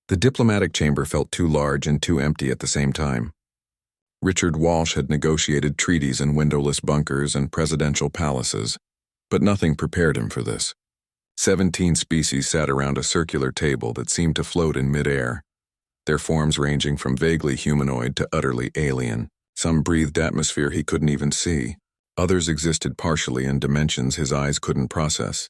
The diplomatic chamber felt too large and too empty at the same time. Richard Walsh had negotiated treaties in windowless bunkers and presidential palaces, but nothing prepared him for this. 17 species sat around a circular table that seemed to float in midair, their forms ranging from vaguely humanoid to utterly alien. Some breathed atmosphere he couldn't even see. Others existed partially in dimensions his eyes couldn't process.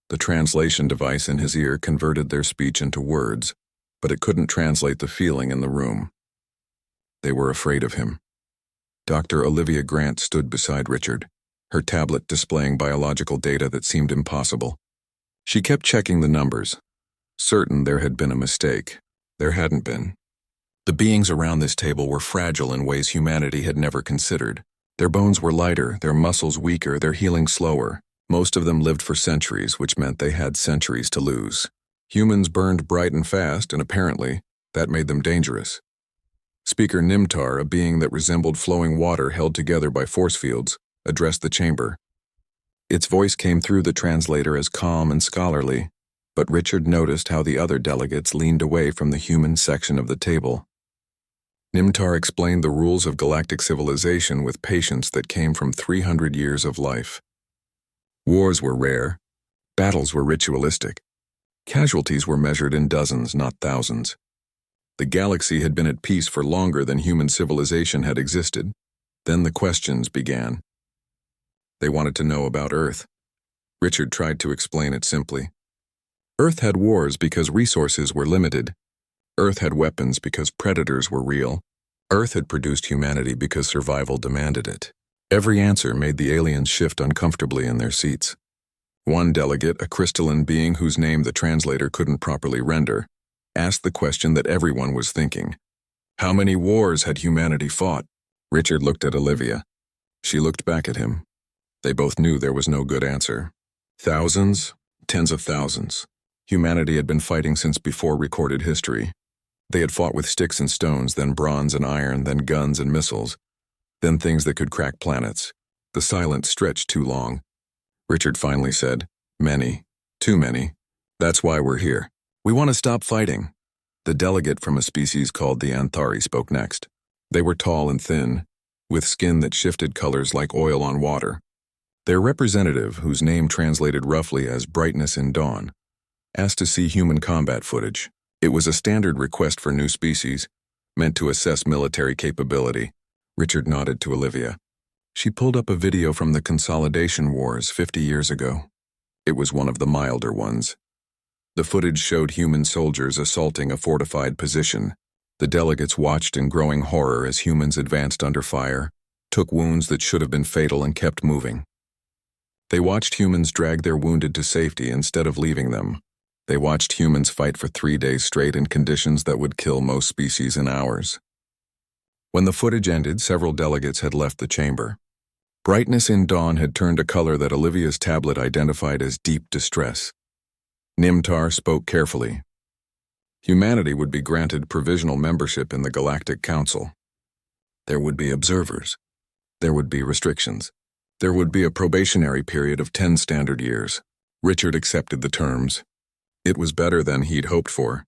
The translation device in his ear converted their speech into words, but it couldn't translate the feeling in the room. They were afraid of him. Dr. Olivia Grant stood beside Richard, her tablet displaying biological data that seemed impossible. She kept checking the numbers, certain there had been a mistake. There hadn't been. The beings around this table were fragile in ways humanity had never considered. Their bones were lighter, their muscles weaker, their healing slower. Most of them lived for centuries, which meant they had centuries to lose. Humans burned bright and fast, and apparently, that made them dangerous. Speaker Nimtar, a being that resembled flowing water held together by force fields, addressed the chamber. Its voice came through the translator as calm and scholarly, but Richard noticed how the other delegates leaned away from the human section of the table. Nimtar explained the rules of galactic civilization with patience that came from 300 years of life. Wars were rare. Battles were ritualistic. Casualties were measured in dozens, not thousands. The galaxy had been at peace for longer than human civilization had existed. Then the questions began. They wanted to know about Earth. Richard tried to explain it simply. Earth had wars because resources were limited. Earth had weapons because predators were real. Earth had produced humanity because survival demanded it. Every answer made the aliens shift uncomfortably in their seats. One delegate, a crystalline being whose name the translator couldn't properly render, asked the question that everyone was thinking. How many wars had humanity fought? Richard looked at Olivia. She looked back at him. They both knew there was no good answer. Thousands, tens of thousands. Humanity had been fighting since before recorded history. They had fought with sticks and stones, then bronze and iron, then guns and missiles, then things that could crack planets. The silence stretched too long. Richard finally said, "Many. Too many. That's why we're here. We want to stop fighting." The delegate from a species called the Anthari spoke next. They were tall and thin, with skin that shifted colors like oil on water. Their representative, whose name translated roughly as Brightness in Dawn, asked to see human combat footage. It was a standard request for new species, meant to assess military capability. Richard nodded to Olivia. She pulled up a video from the Consolidation Wars 50 years ago. It was one of the milder ones. The footage showed human soldiers assaulting a fortified position. The delegates watched in growing horror as humans advanced under fire, took wounds that should have been fatal and kept moving. They watched humans drag their wounded to safety instead of leaving them. They watched humans fight for 3 days straight in conditions that would kill most species in hours. When the footage ended, several delegates had left the chamber. Brightness in Dawn had turned a color that Olivia's tablet identified as deep distress. Nimtar spoke carefully. Humanity would be granted provisional membership in the Galactic Council. There would be observers. There would be restrictions. There would be a probationary period of 10 standard years. Richard accepted the terms. It was better than he'd hoped for.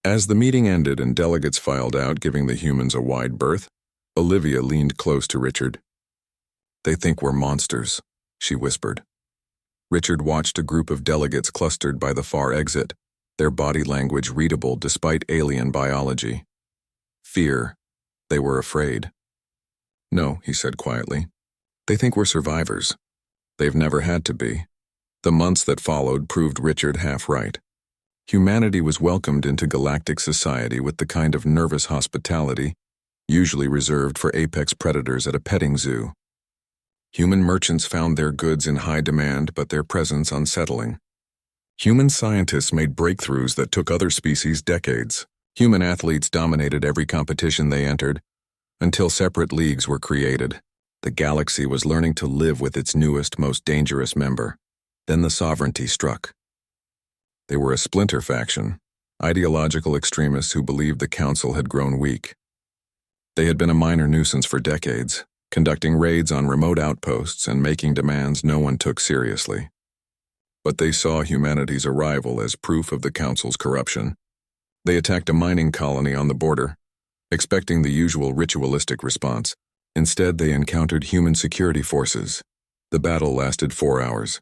As the meeting ended and delegates filed out, giving the humans a wide berth, Olivia leaned close to Richard. "They think we're monsters," she whispered. Richard watched a group of delegates clustered by the far exit, their body language readable despite alien biology. Fear. They were afraid. "No," he said quietly. "They think we're survivors. They've never had to be." The months that followed proved Richard half right. Humanity was welcomed into galactic society with the kind of nervous hospitality usually reserved for apex predators at a petting zoo. Human merchants found their goods in high demand, but their presence unsettling. Human scientists made breakthroughs that took other species decades. Human athletes dominated every competition they entered, until separate leagues were created. The galaxy was learning to live with its newest, most dangerous member. Then the sovereignty struck. They were a splinter faction, ideological extremists who believed the council had grown weak. They had been a minor nuisance for decades, conducting raids on remote outposts and making demands no one took seriously. But they saw humanity's arrival as proof of the council's corruption. They attacked a mining colony on the border, expecting the usual ritualistic response. Instead, they encountered human security forces. The battle lasted 4 hours.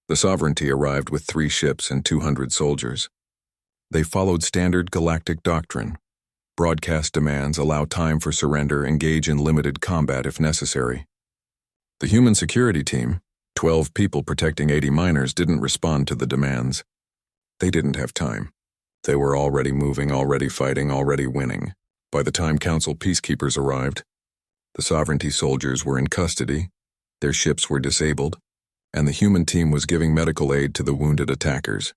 The Sovereignty arrived with 3 ships and 200 soldiers. They followed standard galactic doctrine. Broadcast demands allow time for surrender, engage in limited combat if necessary. The human security team, 12 people protecting 80 miners, didn't respond to the demands. They didn't have time. They were already moving, already fighting, already winning. By the time Council peacekeepers arrived, the Sovereignty soldiers were in custody, their ships were disabled, and the human team was giving medical aid to the wounded attackers.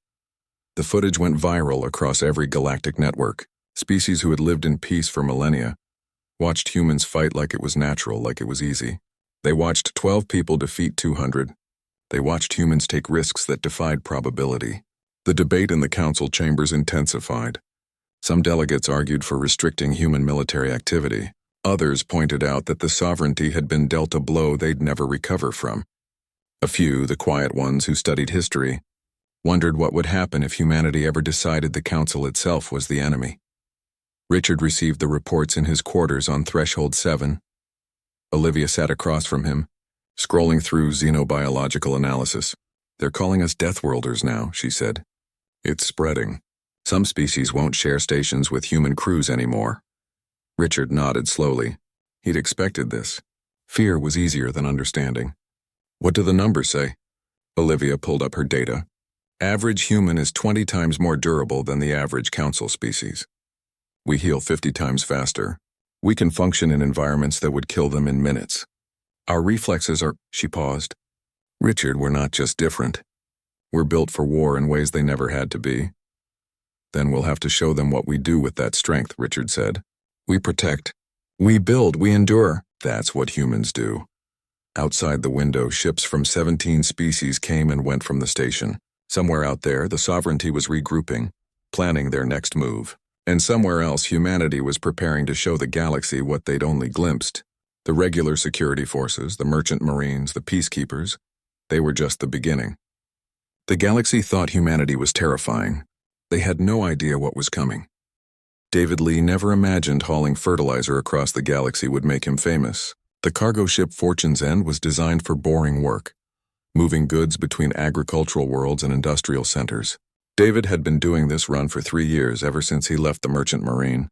The footage went viral across every galactic network. Species who had lived in peace for millennia watched humans fight like it was natural, like it was easy. They watched 12 people defeat 200. They watched humans take risks that defied probability. The debate in the council chambers intensified. Some delegates argued for restricting human military activity. Others pointed out that the Sovereignty had been dealt a blow they'd never recover from. A few, the quiet ones who studied history, wondered what would happen if humanity ever decided the council itself was the enemy. Richard received the reports in his quarters on Threshold 7. Olivia sat across from him, scrolling through xenobiological analysis. "They're calling us deathworlders now," she said. "It's spreading. Some species won't share stations with human crews anymore." Richard nodded slowly. He'd expected this. Fear was easier than understanding. "What do the numbers say?" Olivia pulled up her data. "Average human is 20 times more durable than the average council species. We heal 50 times faster. We can function in environments that would kill them in minutes. Our reflexes are—" She paused. "Richard, we're not just different. We're built for war in ways they never had to be." "Then we'll have to show them what we do with that strength," Richard said. "We protect. We build. We endure. That's what humans do." Outside the window, ships from 17 species came and went from the station. Somewhere out there, the Sovereignty was regrouping, planning their next move. And somewhere else, humanity was preparing to show the galaxy what they'd only glimpsed. The regular security forces, the merchant marines, the peacekeepers, they were just the beginning. The galaxy thought humanity was terrifying. They had no idea what was coming. David Lee never imagined hauling fertilizer across the galaxy would make him famous. The cargo ship Fortune's End was designed for boring work, moving goods between agricultural worlds and industrial centers. David had been doing this run for 3 years, ever since he left the Merchant Marine.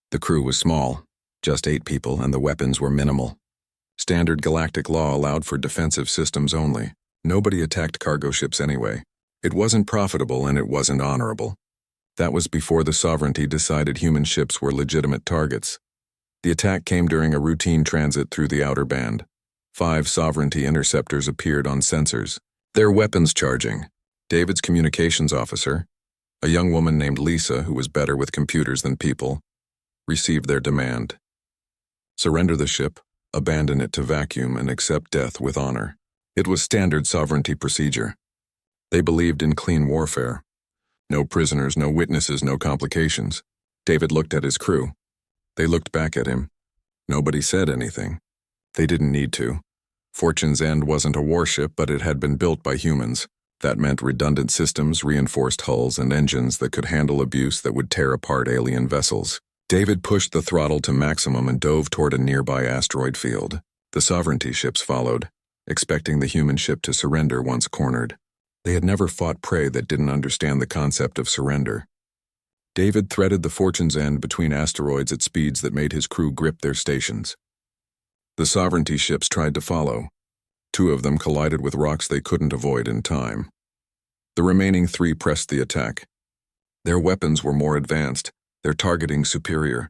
The crew was small, just 8 people, and the weapons were minimal. Standard galactic law allowed for defensive systems only. Nobody attacked cargo ships anyway. It wasn't profitable and it wasn't honorable. That was before the Sovereignty decided human ships were legitimate targets. The attack came during a routine transit through the outer band. 5 Sovereignty interceptors appeared on sensors, their weapons charging. David's communications officer, a young woman named Lisa who was better with computers than people, received their demand. Surrender the ship, abandon it to vacuum, and accept death with honor. It was standard Sovereignty procedure. They believed in clean warfare. No prisoners, no witnesses, no complications. David looked at his crew. They looked back at him. Nobody said anything. They didn't need to. Fortune's End wasn't a warship, but it had been built by humans. That meant redundant systems, reinforced hulls, and engines that could handle abuse that would tear apart alien vessels. David pushed the throttle to maximum and dove toward a nearby asteroid field. The Sovereignty ships followed, expecting the human ship to surrender once cornered. They had never fought prey that didn't understand the concept of surrender. David threaded the Fortune's End between asteroids at speeds that made his crew grip their stations. The Sovereignty ships tried to follow. 2 of them collided with rocks they couldn't avoid in time. The remaining 3 pressed the attack. Their weapons were more advanced, their targeting superior.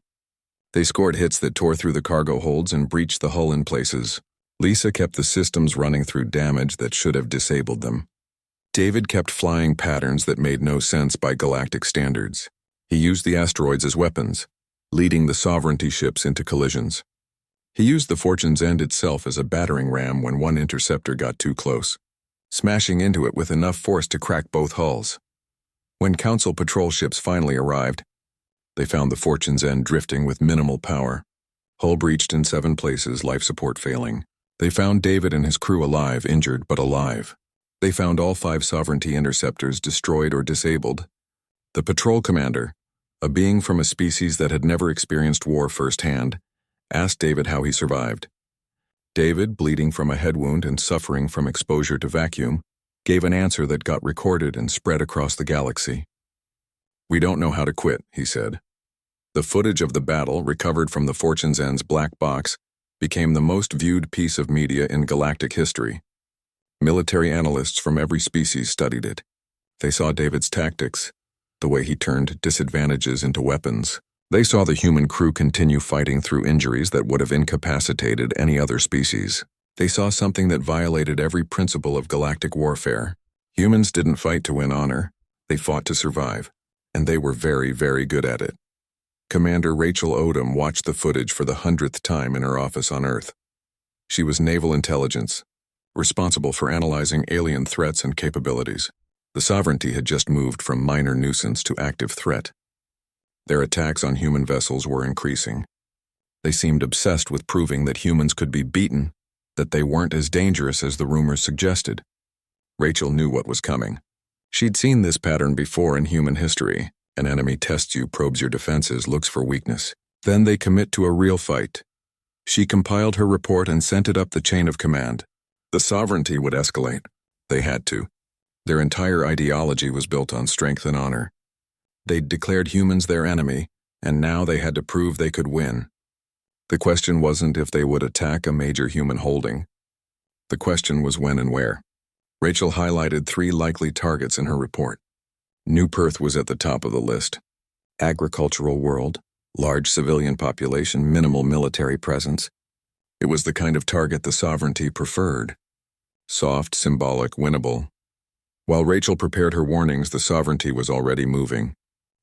They scored hits that tore through the cargo holds and breached the hull in places. Lisa kept the systems running through damage that should have disabled them. David kept flying patterns that made no sense by galactic standards. He used the asteroids as weapons, leading the Sovereignty ships into collisions. He used the Fortune's End itself as a battering ram when one interceptor got too close, smashing into it with enough force to crack both hulls. When Council patrol ships finally arrived, they found the Fortune's End drifting with minimal power. Hull breached in 7 places, life support failing. They found David and his crew alive, injured but alive. They found all 5 Sovereignty interceptors destroyed or disabled. The patrol commander, A being from a species that had never experienced war firsthand, asked David how he survived. David, bleeding from a head wound and suffering from exposure to vacuum, gave an answer that got recorded and spread across the galaxy. "We don't know how to quit," he said. The footage of the battle, recovered from the Fortune's End's black box, became the most viewed piece of media in galactic history. Military analysts from every species studied it. They saw David's tactics, the way he turned disadvantages into weapons. They saw the human crew continue fighting through injuries that would have incapacitated any other species. They saw something that violated every principle of galactic warfare. Humans didn't fight to win honor. They fought to survive, and they were very, very good at it. Commander Rachel Odom watched the footage for the 100th time in her office on Earth. She was Naval Intelligence, responsible for analyzing alien threats and capabilities. The sovereignty had just moved from minor nuisance to active threat. Their attacks on human vessels were increasing. They seemed obsessed with proving that humans could be beaten, that they weren't as dangerous as the rumors suggested. Rachel knew what was coming. She'd seen this pattern before in human history. An enemy tests you, probes your defenses, looks for weakness. Then they commit to a real fight. She compiled her report and sent it up the chain of command. The sovereignty would escalate. They had to. Their entire ideology was built on strength and honor. They'd declared humans their enemy, and now they had to prove they could win. The question wasn't if they would attack a major human holding. The question was when and where. Rachel highlighted 3 likely targets in her report. New Perth was at the top of the list. Agricultural world, large civilian population, minimal military presence. It was the kind of target the sovereignty preferred. Soft, symbolic, winnable. While Rachel prepared her warnings, the sovereignty was already moving.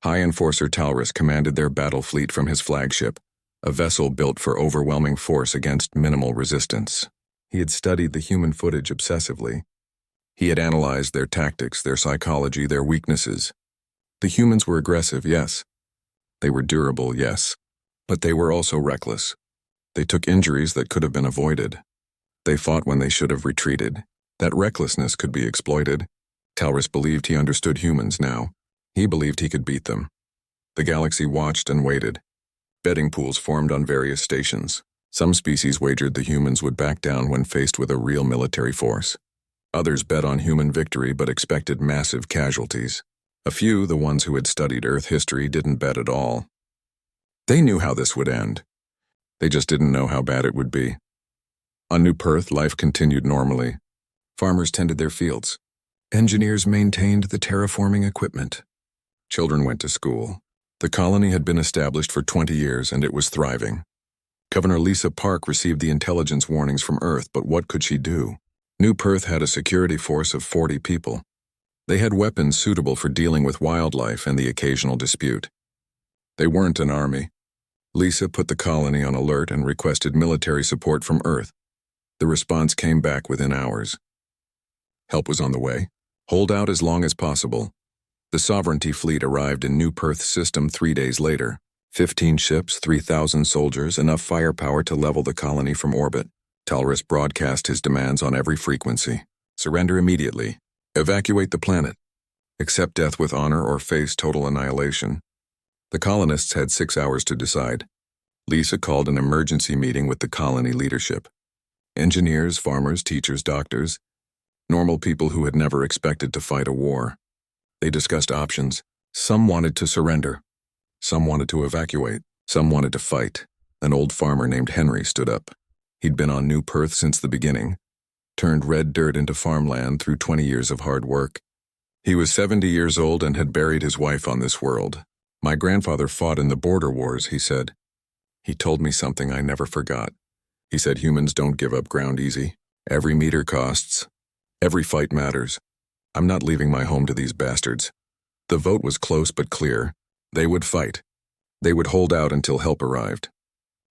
High Enforcer Talrus commanded their battle fleet from his flagship, a vessel built for overwhelming force against minimal resistance. He had studied the human footage obsessively. He had analyzed their tactics, their psychology, their weaknesses. The humans were aggressive, yes. They were durable, yes. But they were also reckless. They took injuries that could have been avoided. They fought when they should have retreated. That recklessness could be exploited. Talrus believed he understood humans now. He believed he could beat them. The galaxy watched and waited. Betting pools formed on various stations. Some species wagered the humans would back down when faced with a real military force. Others bet on human victory but expected massive casualties. A few, the ones who had studied Earth history, didn't bet at all. They knew how this would end. They just didn't know how bad it would be. On New Perth, life continued normally. Farmers tended their fields. Engineers maintained the terraforming equipment. Children went to school. The colony had been established for 20 years and it was thriving. Governor Lisa Park received the intelligence warnings from Earth, but what could she do? New Perth had a security force of 40 people. They had weapons suitable for dealing with wildlife and the occasional dispute. They weren't an army. Lisa put the colony on alert and requested military support from Earth. The response came back within hours. Help was on the way. Hold out as long as possible. The Sovereignty fleet arrived in New Perth's system 3 days later. 15 ships, 3,000 soldiers, enough firepower to level the colony from orbit. Talrus broadcast his demands on every frequency. Surrender immediately. Evacuate the planet. Accept death with honor or face total annihilation. The colonists had 6 hours to decide. Lisa called an emergency meeting with the colony leadership. Engineers, farmers, teachers, doctors. Normal people who had never expected to fight a war. They discussed options. Some wanted to surrender. Some wanted to evacuate. Some wanted to fight. An old farmer named Henry stood up. He'd been on New Perth since the beginning. Turned red dirt into farmland through 20 years of hard work. He was 70 years old and had buried his wife on this world. My grandfather fought in the border wars, he said. He told me something I never forgot. He said humans don't give up ground easy. Every meter costs. Every fight matters. I'm not leaving my home to these bastards. The vote was close but clear. They would fight. They would hold out until help arrived.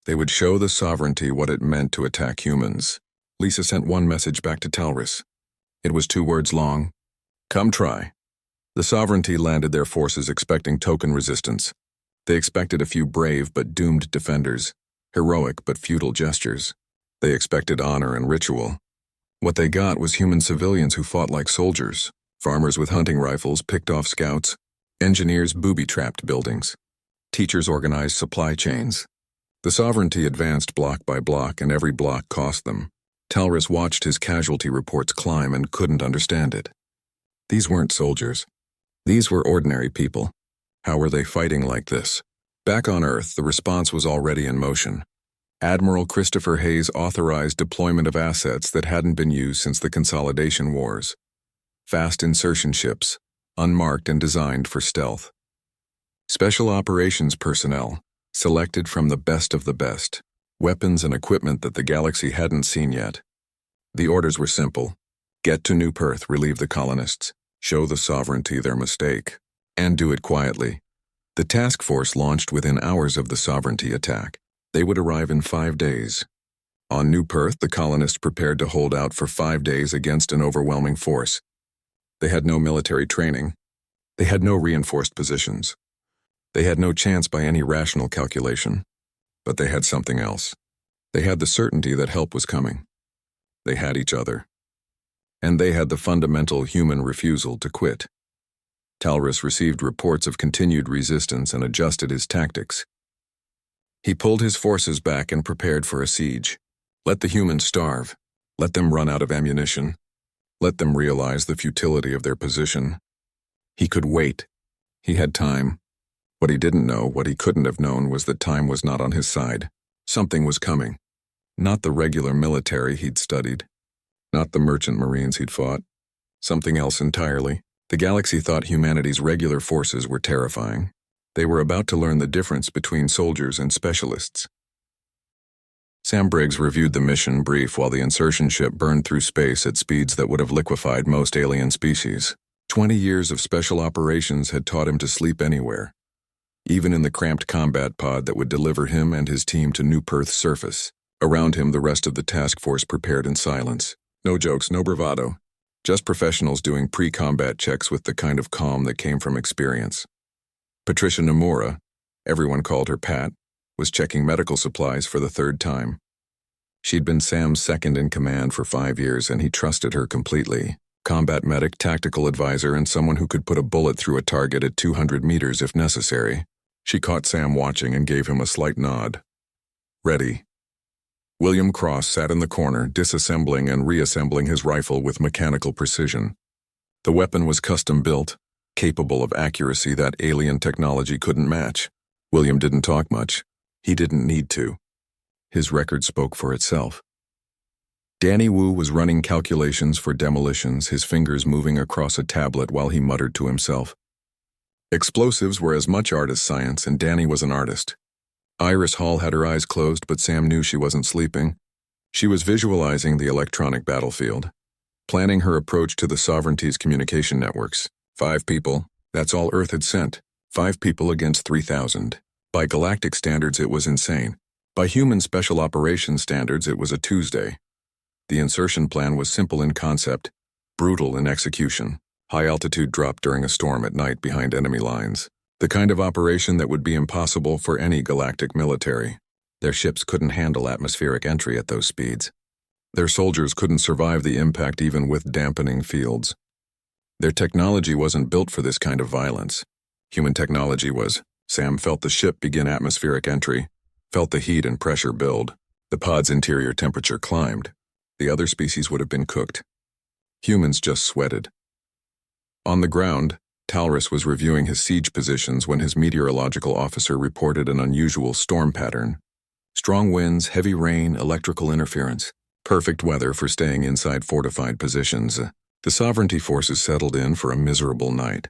They would show the sovereignty what it meant to attack humans. Lisa sent one message back to Talrus. It was 2 words long. Come try. The sovereignty landed their forces expecting token resistance. They expected a few brave but doomed defenders, heroic but futile gestures. They expected honor and ritual. What they got was human civilians who fought like soldiers, farmers with hunting rifles picked off scouts, engineers booby-trapped buildings. Teachers organized supply chains. The sovereignty advanced block by block, and every block cost them. Talrus watched his casualty reports climb and couldn't understand it. These weren't soldiers. These were ordinary people. How were they fighting like this? Back on Earth, the response was already in motion. Admiral Christopher Hayes authorized deployment of assets that hadn't been used since the Consolidation Wars. Fast insertion ships, unmarked and designed for stealth. Special operations personnel, selected from the best of the best. Weapons and equipment that the galaxy hadn't seen yet. The orders were simple. Get to New Perth, relieve the colonists, show the sovereignty their mistake, and do it quietly. The task force launched within hours of the sovereignty attack. They would arrive in 5 days. On New Perth, the colonists prepared to hold out for 5 days against an overwhelming force. They had no military training. They had no reinforced positions. They had no chance by any rational calculation. But they had something else. They had the certainty that help was coming. They had each other. And they had the fundamental human refusal to quit. Talrus received reports of continued resistance and adjusted his tactics. He pulled his forces back and prepared for a siege. Let the humans starve. Let them run out of ammunition. Let them realize the futility of their position. He could wait. He had time. What he didn't know, what he couldn't have known, was that time was not on his side. Something was coming. Not the regular military he'd studied. Not the merchant marines he'd fought. Something else entirely. The galaxy thought humanity's regular forces were terrifying. They were about to learn the difference between soldiers and specialists. Sam Briggs reviewed the mission brief while the insertion ship burned through space at speeds that would have liquefied most alien species. 20 years of special operations had taught him to sleep anywhere, even in the cramped combat pod that would deliver him and his team to New Perth's surface. Around him, the rest of the task force prepared in silence. No jokes, no bravado. Just professionals doing pre-combat checks with the kind of calm that came from experience. Patricia Nomura, everyone called her Pat, was checking medical supplies for the 3rd time. She'd been Sam's second in command for 5 years, and he trusted her completely. Combat medic, tactical advisor, and someone who could put a bullet through a target at 200 meters if necessary. She caught Sam watching and gave him a slight nod. Ready. William Cross sat in the corner, disassembling and reassembling his rifle with mechanical precision. The weapon was custom-built, capable of accuracy that alien technology couldn't match. William didn't talk much. He didn't need to. His record spoke for itself. Danny Wu was running calculations for demolitions, his fingers moving across a tablet while he muttered to himself. Explosives were as much art as science, and Danny was an artist. Iris Hall had her eyes closed, but Sam knew she wasn't sleeping. She was visualizing the electronic battlefield, planning her approach to the sovereignty's communication networks. 5 people, that's all Earth had sent. 5 people against 3,000. By galactic standards, it was insane. By human special operations standards, it was a Tuesday. The insertion plan was simple in concept, brutal in execution. High-altitude drop during a storm at night behind enemy lines. The kind of operation that would be impossible for any galactic military. Their ships couldn't handle atmospheric entry at those speeds. Their soldiers couldn't survive the impact even with dampening fields. Their technology wasn't built for this kind of violence. Human technology was. Sam felt the ship begin atmospheric entry, felt the heat and pressure build. The pod's interior temperature climbed. The other species would have been cooked. Humans just sweated. On the ground, Talrus was reviewing his siege positions when his meteorological officer reported an unusual storm pattern. Strong winds, heavy rain, electrical interference. Perfect weather for staying inside fortified positions. The sovereignty forces settled in for a miserable night,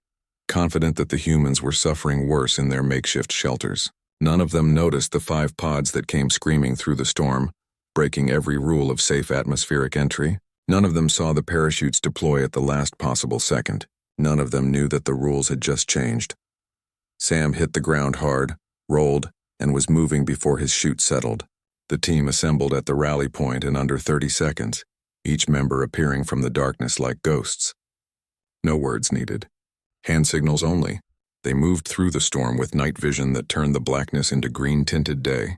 confident that the humans were suffering worse in their makeshift shelters. None of them noticed the 5 pods that came screaming through the storm, breaking every rule of safe atmospheric entry. None of them saw the parachutes deploy at the last possible second. None of them knew that the rules had just changed. Sam hit the ground hard, rolled, and was moving before his chute settled. The team assembled at the rally point in under 30 seconds, each member appearing from the darkness like ghosts. No words needed. Hand signals only. They moved through the storm with night vision that turned the blackness into green-tinted day.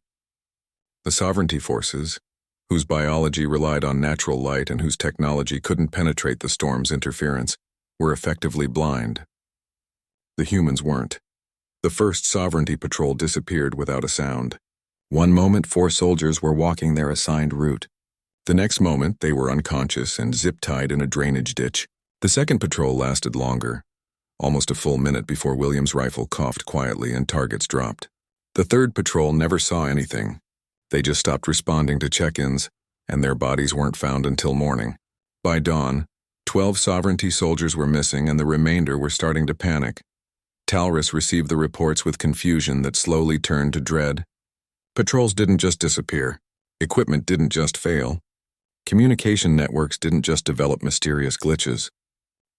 The sovereignty forces, whose biology relied on natural light and whose technology couldn't penetrate the storm's interference, were effectively blind. The humans weren't. The first Sovereignty patrol disappeared without a sound. One moment 4 soldiers were walking their assigned route. The next moment they were unconscious and zip-tied in a drainage ditch. The second patrol lasted longer, almost a full minute before William's rifle coughed quietly and targets dropped. The third patrol never saw anything. They just stopped responding to check-ins, and their bodies weren't found until morning. By dawn, 12 Sovereignty soldiers were missing and the remainder were starting to panic. Talrus received the reports with confusion that slowly turned to dread. Patrols didn't just disappear. Equipment didn't just fail. Communication networks didn't just develop mysterious glitches.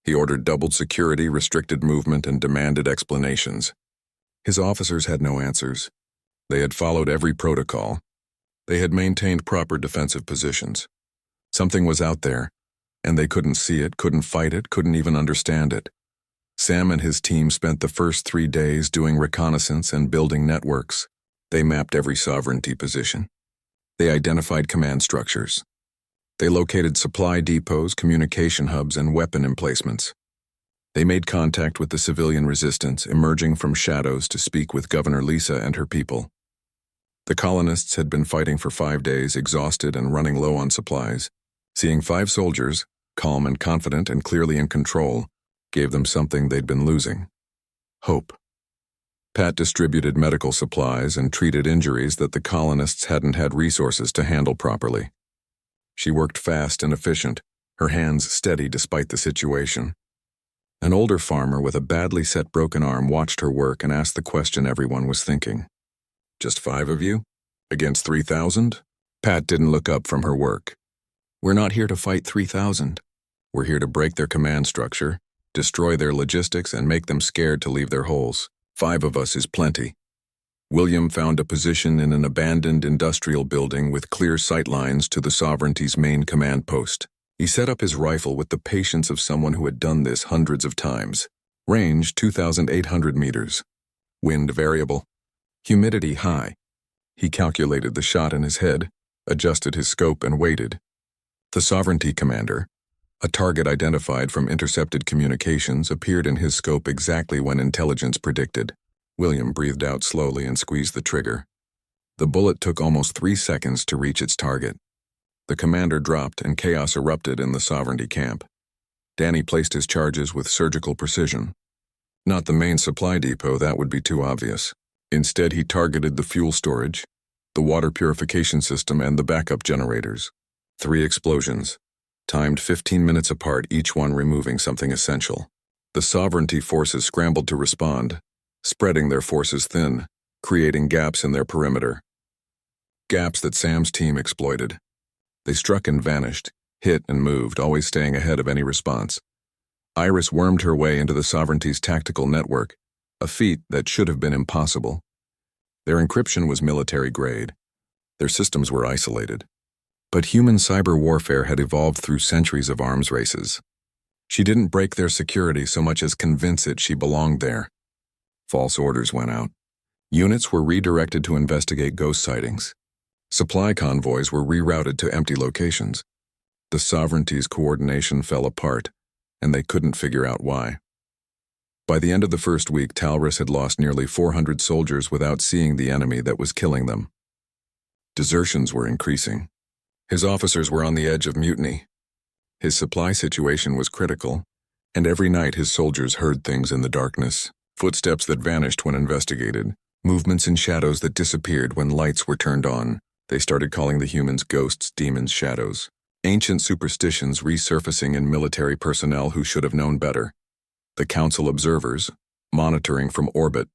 He ordered doubled security, restricted movement, and demanded explanations. His officers had no answers. They had followed every protocol. They had maintained proper defensive positions. Something was out there, and they couldn't see it, couldn't fight it, couldn't even understand it. Sam and his team spent the first 3 days doing reconnaissance and building networks. They mapped every Sovereignty position. They identified command structures. They located supply depots, communication hubs, and weapon emplacements. They made contact with the civilian resistance, emerging from shadows to speak with Governor Lisa and her people. The colonists had been fighting for 5 days, exhausted and running low on supplies. Seeing 5 soldiers, calm and confident and clearly in control, gave them something they'd been losing: hope. Pat distributed medical supplies and treated injuries that the colonists hadn't had resources to handle properly. She worked fast and efficient, her hands steady despite the situation. An older farmer with a badly set broken arm watched her work and asked the question everyone was thinking. "Just 5 of you? Against 3,000? Pat didn't look up from her work. "We're not here to fight 3,000. We're here to break their command structure, destroy their logistics, and make them scared to leave their holes. 5 of us is plenty." William found a position in an abandoned industrial building with clear sightlines to the Sovereignty's main command post. He set up his rifle with the patience of someone who had done this hundreds of times. Range 2,800 meters. Wind variable. Humidity high. He calculated the shot in his head, adjusted his scope, and waited. The Sovereignty commander, a target identified from intercepted communications, appeared in his scope exactly when intelligence predicted. William breathed out slowly and squeezed the trigger. The bullet took almost 3 seconds to reach its target. The commander dropped and chaos erupted in the Sovereignty camp. Danny placed his charges with surgical precision. Not the main supply depot, that would be too obvious. Instead, he targeted the fuel storage, the water purification system, and the backup generators. 3 explosions, timed 15 minutes apart, each one removing something essential. The Sovereignty forces scrambled to respond, spreading their forces thin, creating gaps in their perimeter. Gaps that Sam's team exploited. They struck and vanished, hit and moved, always staying ahead of any response. Iris wormed her way into the Sovereignty's tactical network, a feat that should have been impossible. Their encryption was military grade. Their systems were isolated. But human cyber warfare had evolved through centuries of arms races. She didn't break their security so much as convince it she belonged there. False orders went out. Units were redirected to investigate ghost sightings. Supply convoys were rerouted to empty locations. The Sovereignty's coordination fell apart, and they couldn't figure out why. By the end of the first week, Talrus had lost nearly 400 soldiers without seeing the enemy that was killing them. Desertions were increasing. His officers were on the edge of mutiny. His supply situation was critical, and every night his soldiers heard things in the darkness. Footsteps that vanished when investigated, movements in shadows that disappeared when lights were turned on. They started calling the humans ghosts, demons, shadows. Ancient superstitions resurfacing in military personnel who should have known better. The Council observers, monitoring from orbit,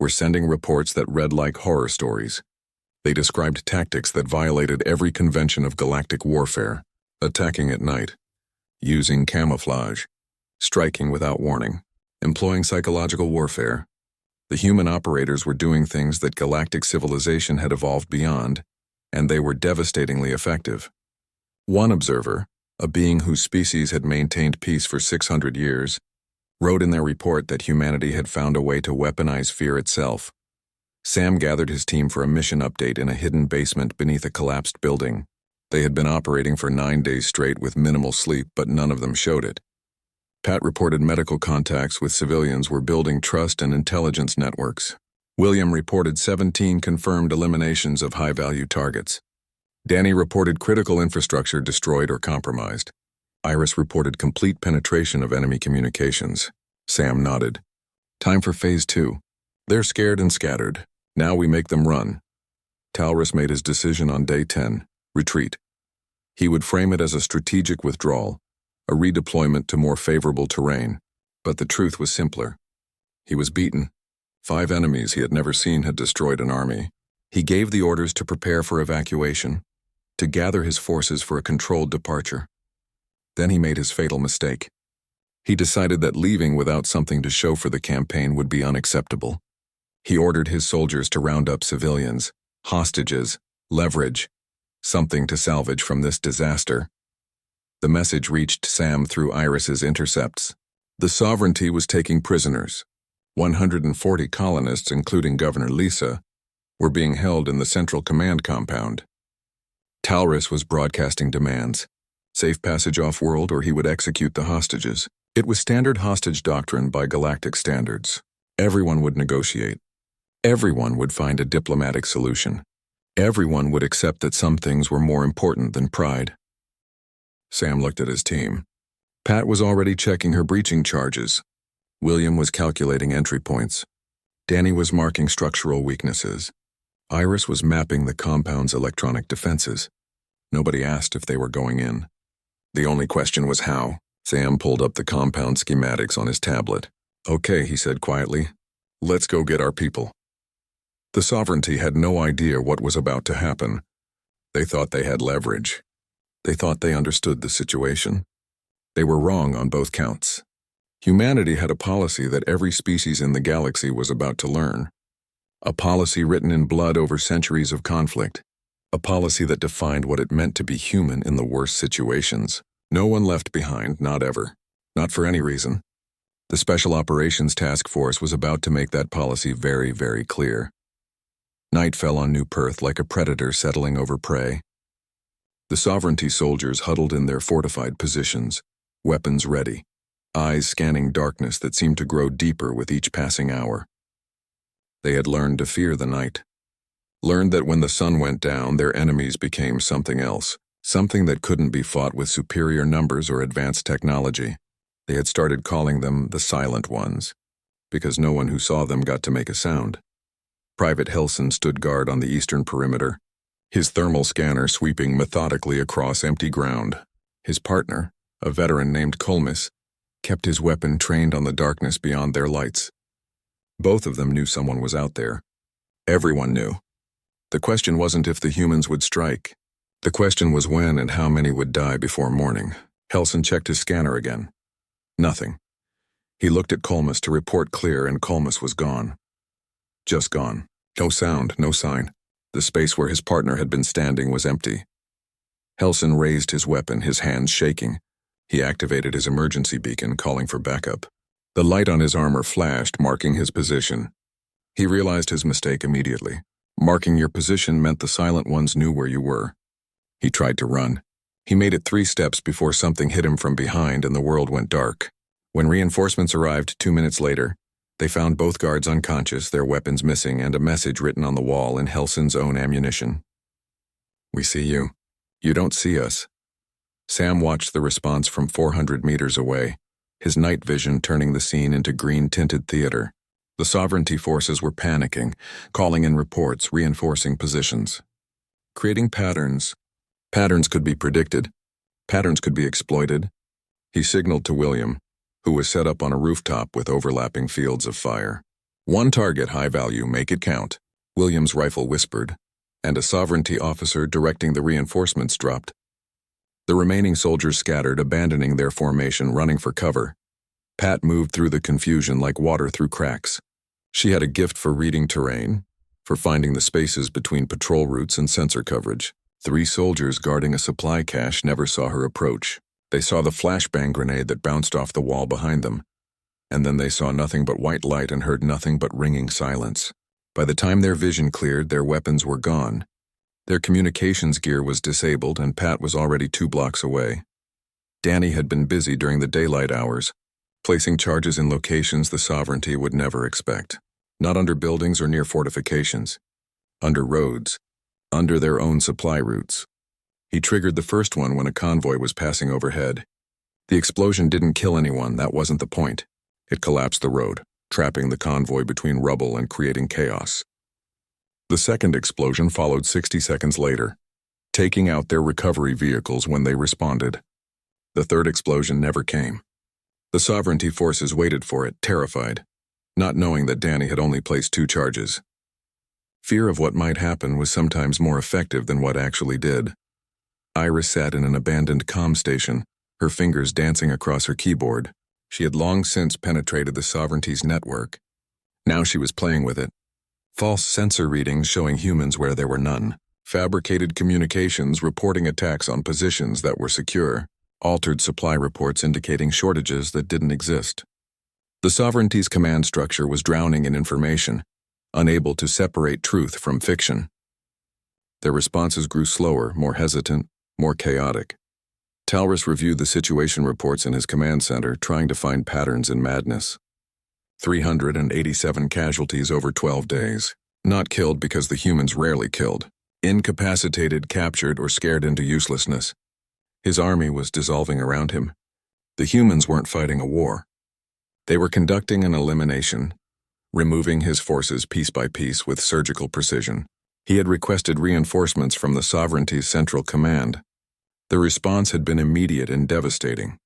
were sending reports that read like horror stories. They described tactics that violated every convention of galactic warfare: attacking at night, using camouflage, striking without warning, employing psychological warfare. The human operators were doing things that galactic civilization had evolved beyond, and they were devastatingly effective. One observer, a being whose species had maintained peace for 600 years, wrote in their report that humanity had found a way to weaponize fear itself. Sam gathered his team for a mission update in a hidden basement beneath a collapsed building. They had been operating for 9 days straight with minimal sleep, but none of them showed it. Pat reported medical contacts with civilians were building trust and intelligence networks. William reported 17 confirmed eliminations of high-value targets. Danny reported critical infrastructure destroyed or compromised. Iris reported complete penetration of enemy communications. Sam nodded. Time for Phase 2. They're scared and scattered. Now we make them run. Talrus made his decision on day 10, retreat. He would frame it as a strategic withdrawal, a redeployment to more favorable terrain. But the truth was simpler. He was beaten. 5 enemies he had never seen had destroyed an army. He gave the orders to prepare for evacuation, to gather his forces for a controlled departure. Then he made his fatal mistake. He decided that leaving without something to show for the campaign would be unacceptable. He ordered his soldiers to round up civilians, hostages, leverage, something to salvage from this disaster. The message reached Sam through Iris's intercepts. The Sovereignty was taking prisoners. 140 colonists, including Governor Lisa, were being held in the Central Command compound. Talrus was broadcasting demands: safe passage off-world or he would execute the hostages. It was standard hostage doctrine by galactic standards. Everyone would negotiate. Everyone would find a diplomatic solution. Everyone would accept that some things were more important than pride. Sam looked at his team. Pat was already checking her breaching charges. William was calculating entry points. Danny was marking structural weaknesses. Iris was mapping the compound's electronic defenses. Nobody asked if they were going in. The only question was how. Sam pulled up the compound schematics on his tablet. Okay, he said quietly. Let's go get our people. The Sovereignty had no idea what was about to happen. They thought they had leverage. They thought they understood the situation. They were wrong on both counts. Humanity had a policy that every species in the galaxy was about to learn. A policy written in blood over centuries of conflict. A policy that defined what it meant to be human in the worst situations. No one left behind, not ever. Not for any reason. The Special Operations Task Force was about to make that policy very, very clear. Night fell on New Perth like a predator settling over prey. The Sovereignty soldiers huddled in their fortified positions, weapons ready, eyes scanning darkness that seemed to grow deeper with each passing hour. They had learned to fear the night. Learned that when the sun went down, their enemies became something else, something that couldn't be fought with superior numbers or advanced technology. They had started calling them the Silent Ones, because no one who saw them got to make a sound. Private Helson stood guard on the eastern perimeter, his thermal scanner sweeping methodically across empty ground. His partner, a veteran named Colmus, kept his weapon trained on the darkness beyond their lights. Both of them knew someone was out there. Everyone knew. The question wasn't if the humans would strike. The question was when and how many would die before morning. Helson checked his scanner again. Nothing. He looked at Colmus to report clear, and Colmus was gone. Just gone. No sound, no sign. The space where his partner had been standing was empty. Helson raised his weapon, his hands shaking. He activated his emergency beacon, calling for backup. The light on his armor flashed, marking his position. He realized his mistake immediately. Marking your position meant the Silent Ones knew where you were. He tried to run. He made it 3 steps before something hit him from behind and the world went dark. When reinforcements arrived 2 minutes later, they found both guards unconscious, their weapons missing, and a message written on the wall in Helson's own ammunition. We see you. You don't see us. Sam watched the response from 400 meters away, his night vision turning the scene into green-tinted theater. The Sovereignty forces were panicking, calling in reports, reinforcing positions. Creating patterns. Patterns could be predicted. Patterns could be exploited. He signaled to William, who was set up on a rooftop with overlapping fields of fire. 1 target, high value, make it count, William's rifle whispered, and a Sovereignty officer directing the reinforcements dropped. The remaining soldiers scattered, abandoning their formation, running for cover. Pat moved through the confusion like water through cracks. She had a gift for reading terrain, for finding the spaces between patrol routes and sensor coverage. 3 soldiers guarding a supply cache never saw her approach. They saw the flashbang grenade that bounced off the wall behind them. And then they saw nothing but white light and heard nothing but ringing silence. By the time their vision cleared, their weapons were gone. Their communications gear was disabled and Pat was already 2 blocks away. Danny had been busy during the daylight hours, placing charges in locations the sovereignty would never expect. Not under buildings or near fortifications. Under roads. Under their own supply routes. He triggered the first one when a convoy was passing overhead. The explosion didn't kill anyone, that wasn't the point. It collapsed the road, trapping the convoy between rubble and creating chaos. The second explosion followed 60 seconds later, taking out their recovery vehicles when they responded. The third explosion never came. The sovereignty forces waited for it, terrified, not knowing that Danny had only placed 2 charges. Fear of what might happen was sometimes more effective than what actually did. Iris sat in an abandoned comm station, her fingers dancing across her keyboard. She had long since penetrated the sovereignty's network. Now she was playing with it. False sensor readings showing humans where there were none. Fabricated communications reporting attacks on positions that were secure. Altered supply reports indicating shortages that didn't exist. The sovereignty's command structure was drowning in information, unable to separate truth from fiction. Their responses grew slower, more hesitant, more chaotic. Talrus reviewed the situation reports in his command center, trying to find patterns in madness. 387 casualties over 12 days. Not killed because the humans rarely killed. Incapacitated, captured, or scared into uselessness. His army was dissolving around him. The humans weren't fighting a war. They were conducting an elimination, removing his forces piece by piece with surgical precision. He had requested reinforcements from the sovereignty's central command. The response had been immediate and devastating.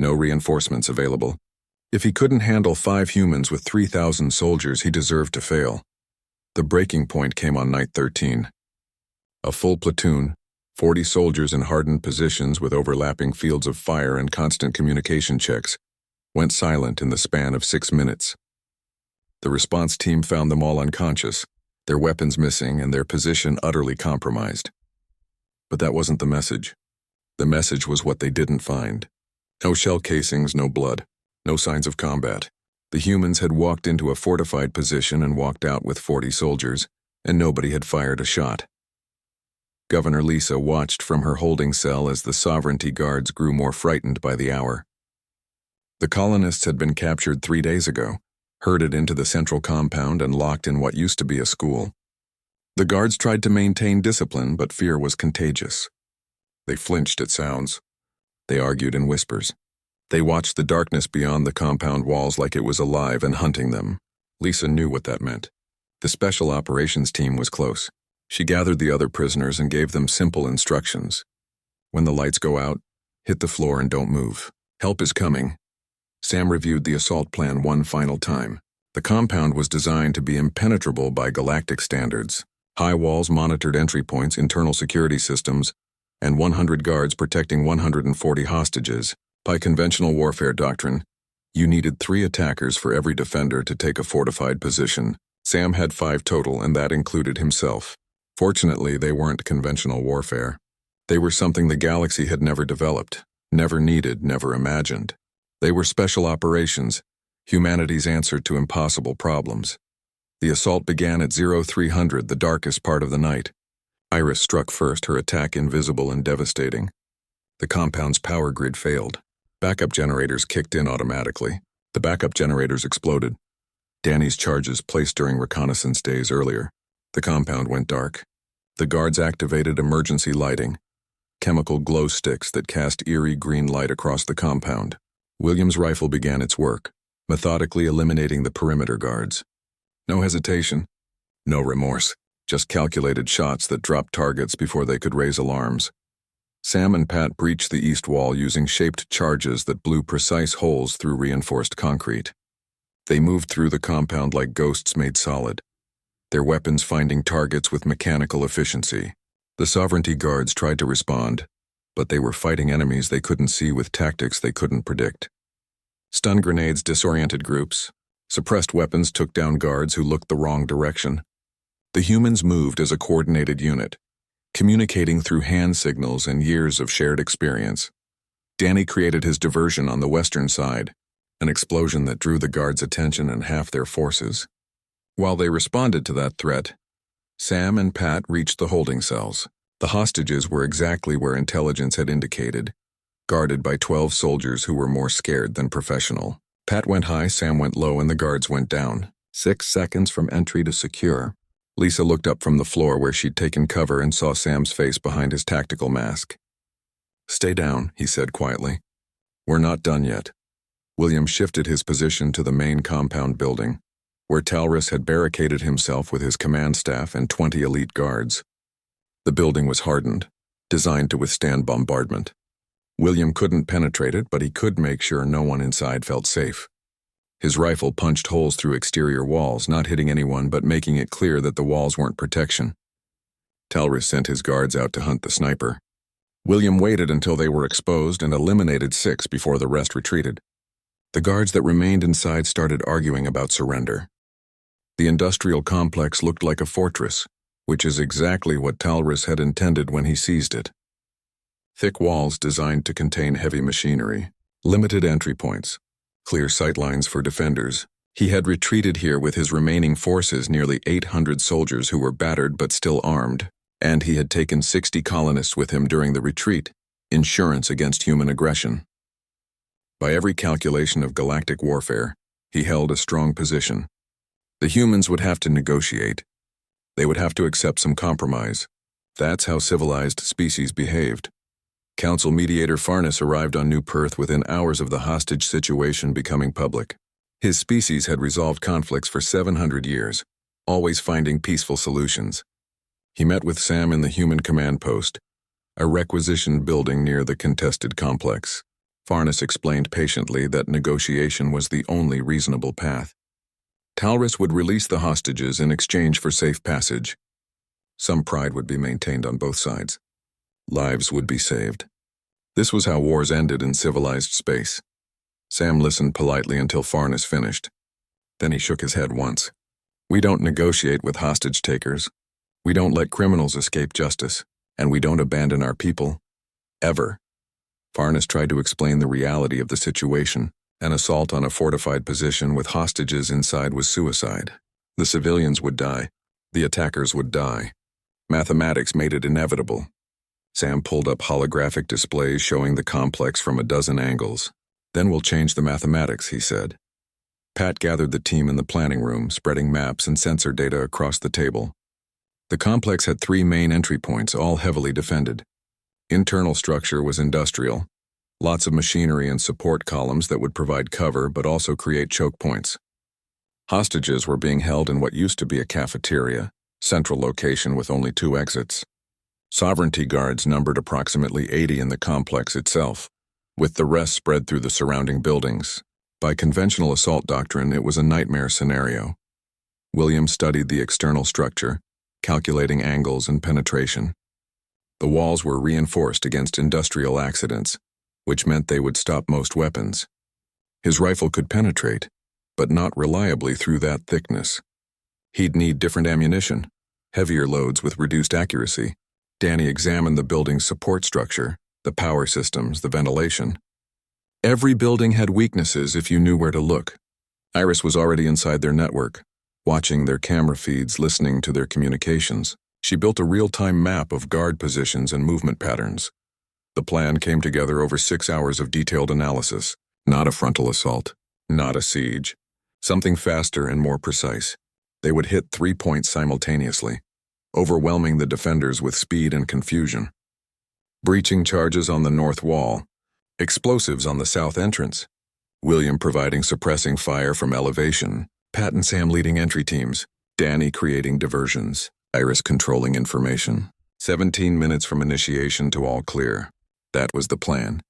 No reinforcements available. If he couldn't handle 5 humans with 3,000 soldiers, he deserved to fail. The breaking point came on night 13. A full platoon, 40 soldiers in hardened positions with overlapping fields of fire and constant communication checks, went silent in the span of 6 minutes. The response team found them all unconscious, their weapons missing and their position utterly compromised. But that wasn't the message. The message was what they didn't find. No shell casings, no blood, no signs of combat. The humans had walked into a fortified position and walked out with 40 soldiers, and nobody had fired a shot. Governor Lisa watched from her holding cell as the sovereignty guards grew more frightened by the hour. The colonists had been captured 3 days ago, herded into the central compound and locked in what used to be a school. The guards tried to maintain discipline, but fear was contagious. They flinched at sounds. They argued in whispers. They watched the darkness beyond the compound walls like it was alive and hunting them. Lisa knew what that meant. The special operations team was close. She gathered the other prisoners and gave them simple instructions. When the lights go out, hit the floor and don't move. Help is coming. Sam reviewed the assault plan one final time. The compound was designed to be impenetrable by galactic standards. High walls monitored entry points, internal security systems, and 100 guards protecting 140 hostages. By conventional warfare doctrine, you needed 3 attackers for every defender to take a fortified position. Sam had 5 total, and that included himself. Fortunately, they weren't conventional warfare. They were something the galaxy had never developed, never needed, never imagined. They were special operations, humanity's answer to impossible problems. The assault began at 0300, the darkest part of the night. Iris struck first, her attack invisible and devastating. The compound's power grid failed. Backup generators kicked in automatically. The backup generators exploded. Danny's charges placed during reconnaissance days earlier. The compound went dark. The guards activated emergency lighting, chemical glow sticks that cast eerie green light across the compound. William's rifle began its work, methodically eliminating the perimeter guards. No hesitation, no remorse, just calculated shots that dropped targets before they could raise alarms. Sam and Pat breached the east wall using shaped charges that blew precise holes through reinforced concrete. They moved through the compound like ghosts made solid, their weapons finding targets with mechanical efficiency. The sovereignty guards tried to respond, but they were fighting enemies they couldn't see with tactics they couldn't predict. Stun grenades disoriented groups. Suppressed weapons took down guards who looked the wrong direction. The humans moved as a coordinated unit, communicating through hand signals and years of shared experience. Danny created his diversion on the western side, an explosion that drew the guards' attention and half their forces. While they responded to that threat, Sam and Pat reached the holding cells. The hostages were exactly where intelligence had indicated, guarded by 12 soldiers who were more scared than professional. Pat went high, Sam went low, and the guards went down. 6 seconds from entry to secure. Lisa looked up from the floor where she'd taken cover and saw Sam's face behind his tactical mask. "Stay down," he said quietly. "We're not done yet." William shifted his position to the main compound building, where Talris had barricaded himself with his command staff and 20 elite guards. The building was hardened, designed to withstand bombardment. William couldn't penetrate it, but he could make sure no one inside felt safe. His rifle punched holes through exterior walls, not hitting anyone but making it clear that the walls weren't protection. Talris sent his guards out to hunt the sniper. William waited until they were exposed and eliminated 6 before the rest retreated. The guards that remained inside started arguing about surrender. The industrial complex looked like a fortress, which is exactly what Talris had intended when he seized it. Thick walls designed to contain heavy machinery, limited entry points, clear sightlines for defenders. He had retreated here with his remaining forces, nearly 800 soldiers who were battered but still armed, and he had taken 60 colonists with him during the retreat, insurance against human aggression. By every calculation of galactic warfare, he held a strong position. The humans would have to negotiate. They would have to accept some compromise. That's how civilized species behaved. Council mediator Farnes arrived on New Perth within hours of the hostage situation becoming public. His species had resolved conflicts for 700 years, always finding peaceful solutions. He met with Sam in the human command post, a requisitioned building near the contested complex. Farnes explained patiently that negotiation was the only reasonable path. Talris would release the hostages in exchange for safe passage. Some pride would be maintained on both sides. Lives would be saved. This was how wars ended in civilized space. Sam listened politely until Farnes finished. Then he shook his head once. "We don't negotiate with hostage takers. We don't let criminals escape justice, and we don't abandon our people. Ever." Farnes tried to explain the reality of the situation. An assault on a fortified position with hostages inside was suicide. The civilians would die. The attackers would die. Mathematics made it inevitable. Sam pulled up holographic displays showing the complex from a dozen angles. "Then we'll change the mathematics," he said. Pat gathered the team in the planning room, spreading maps and sensor data across the table. The complex had 3 main entry points, all heavily defended. Internal structure was industrial. Lots of machinery and support columns that would provide cover but also create choke points. Hostages were being held in what used to be a cafeteria, central location with only 2 exits. Sovereignty guards numbered approximately 80 in the complex itself, with the rest spread through the surrounding buildings. By conventional assault doctrine, it was a nightmare scenario. William studied the external structure, calculating angles and penetration. The walls were reinforced against industrial accidents, which meant they would stop most weapons. His rifle could penetrate, but not reliably through that thickness. He'd need different ammunition, heavier loads with reduced accuracy. Danny examined the building's support structure, the power systems, the ventilation. Every building had weaknesses if you knew where to look. Iris was already inside their network, watching their camera feeds, listening to their communications. She built a real-time map of guard positions and movement patterns. The plan came together over 6 hours of detailed analysis. Not a frontal assault, not a siege. Something faster and more precise. They would hit 3 points simultaneously, overwhelming the defenders with speed and confusion. Breaching charges on the north wall, explosives on the south entrance, William providing suppressing fire from elevation, Pat and Sam leading entry teams, Danny creating diversions, Iris controlling information. 17 minutes from initiation to all clear. That was the plan.